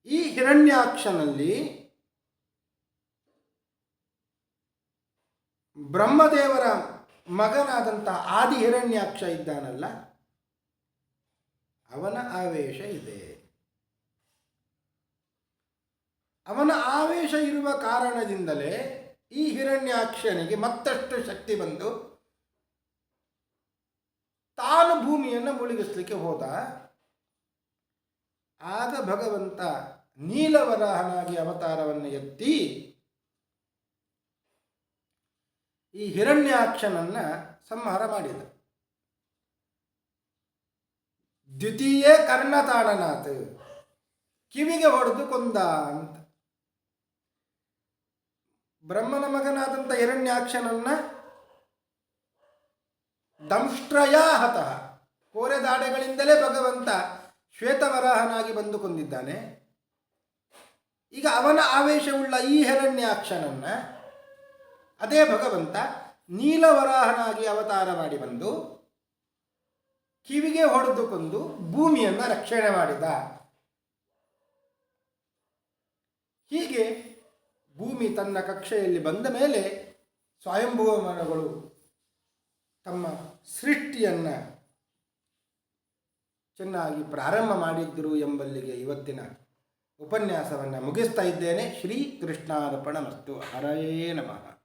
ಈ ಹಿರಣ್ಯಾಕ್ಷನಲ್ಲಿ ಬ್ರಹ್ಮದೇವರ ಮಗನಾದಂಥ ಆದಿ ಹಿರಣ್ಯಾಕ್ಷ ಇದ್ದಾನಲ್ಲ, ಅವನ ಆವೇಶ ಇದೆ. ಅವನ ಆವೇಶ ಇರುವ ಕಾರಣದಿಂದಲೇ ಈ ಹಿರಣ್ಯಾಕ್ಷನಿಗೆ ಮತ್ತಷ್ಟು ಶಕ್ತಿ ಬಂದು ತಾನು ಭೂಮಿಯನ್ನು ಮುಳುಗಿಸ್ಲಿಕ್ಕೆ ಹೋದ. ಆಗ ಭಗವಂತ ನೀಲವರಾಹನಾಗಿ ಅವತಾರವನ್ನು ಎತ್ತಿ ಈ ಹಿರಣ್ಯಾಕ್ಷನನ್ನು ಸಂಹಾರ ಮಾಡಿದ. ದ್ವಿತೀಯ ಕರ್ಣತಾಡನಾಥ್, ಕಿವಿಗೆ ಹೊಡೆದು ಕೊಂದ ಅಂತ. ಬ್ರಹ್ಮನ ಮಗನಾದಂಥ ಹಿರಣ್ಯಾಕ್ಷನನ್ನ ದಂಷ್ಟ್ರಯ ಹತಃ, ಕೋರೆದಾಡೆಗಳಿಂದಲೇ ಭಗವಂತ ಶ್ವೇತವರಾಹನಾಗಿ ಬಂದು ಕೊಂದಿದ್ದಾನೆ. ಈಗ ಅವನ ಆವೇಶವುಳ್ಳ ಈ ಹಿರಣ್ಯಾಕ್ಷನನ್ನ ಅದೇ ಭಗವಂತ ನೀಲವರಾಹನಾಗಿ ಅವತಾರ ಮಾಡಿ ಬಂದು ಕಿವಿಗೆ ಹೊಡೆದುಕೊಂಡು ಭೂಮಿಯನ್ನು ರಕ್ಷಣೆ ಮಾಡಿದ. ಹೀಗೆ ಭೂಮಿ ತನ್ನ ಕಕ್ಷೆಯಲ್ಲಿ ಬಂದ ಮೇಲೆ ಸ್ವಯಂಭುವ ಮರಗಳು ತಮ್ಮ ಸೃಷ್ಟಿಯನ್ನು ಚೆನ್ನಾಗಿ ಪ್ರಾರಂಭ ಮಾಡಿದ್ದರು ಎಂಬಲ್ಲಿಗೆ ಇವತ್ತಿನ ಉಪನ್ಯಾಸವನ್ನು ಮುಗಿಸ್ತಾ ಇದ್ದೇನೆ. ಶ್ರೀ ಕೃಷ್ಣಾರ್ಪಣಮಸ್ತು. ಹರಯೇ ನಮಃ.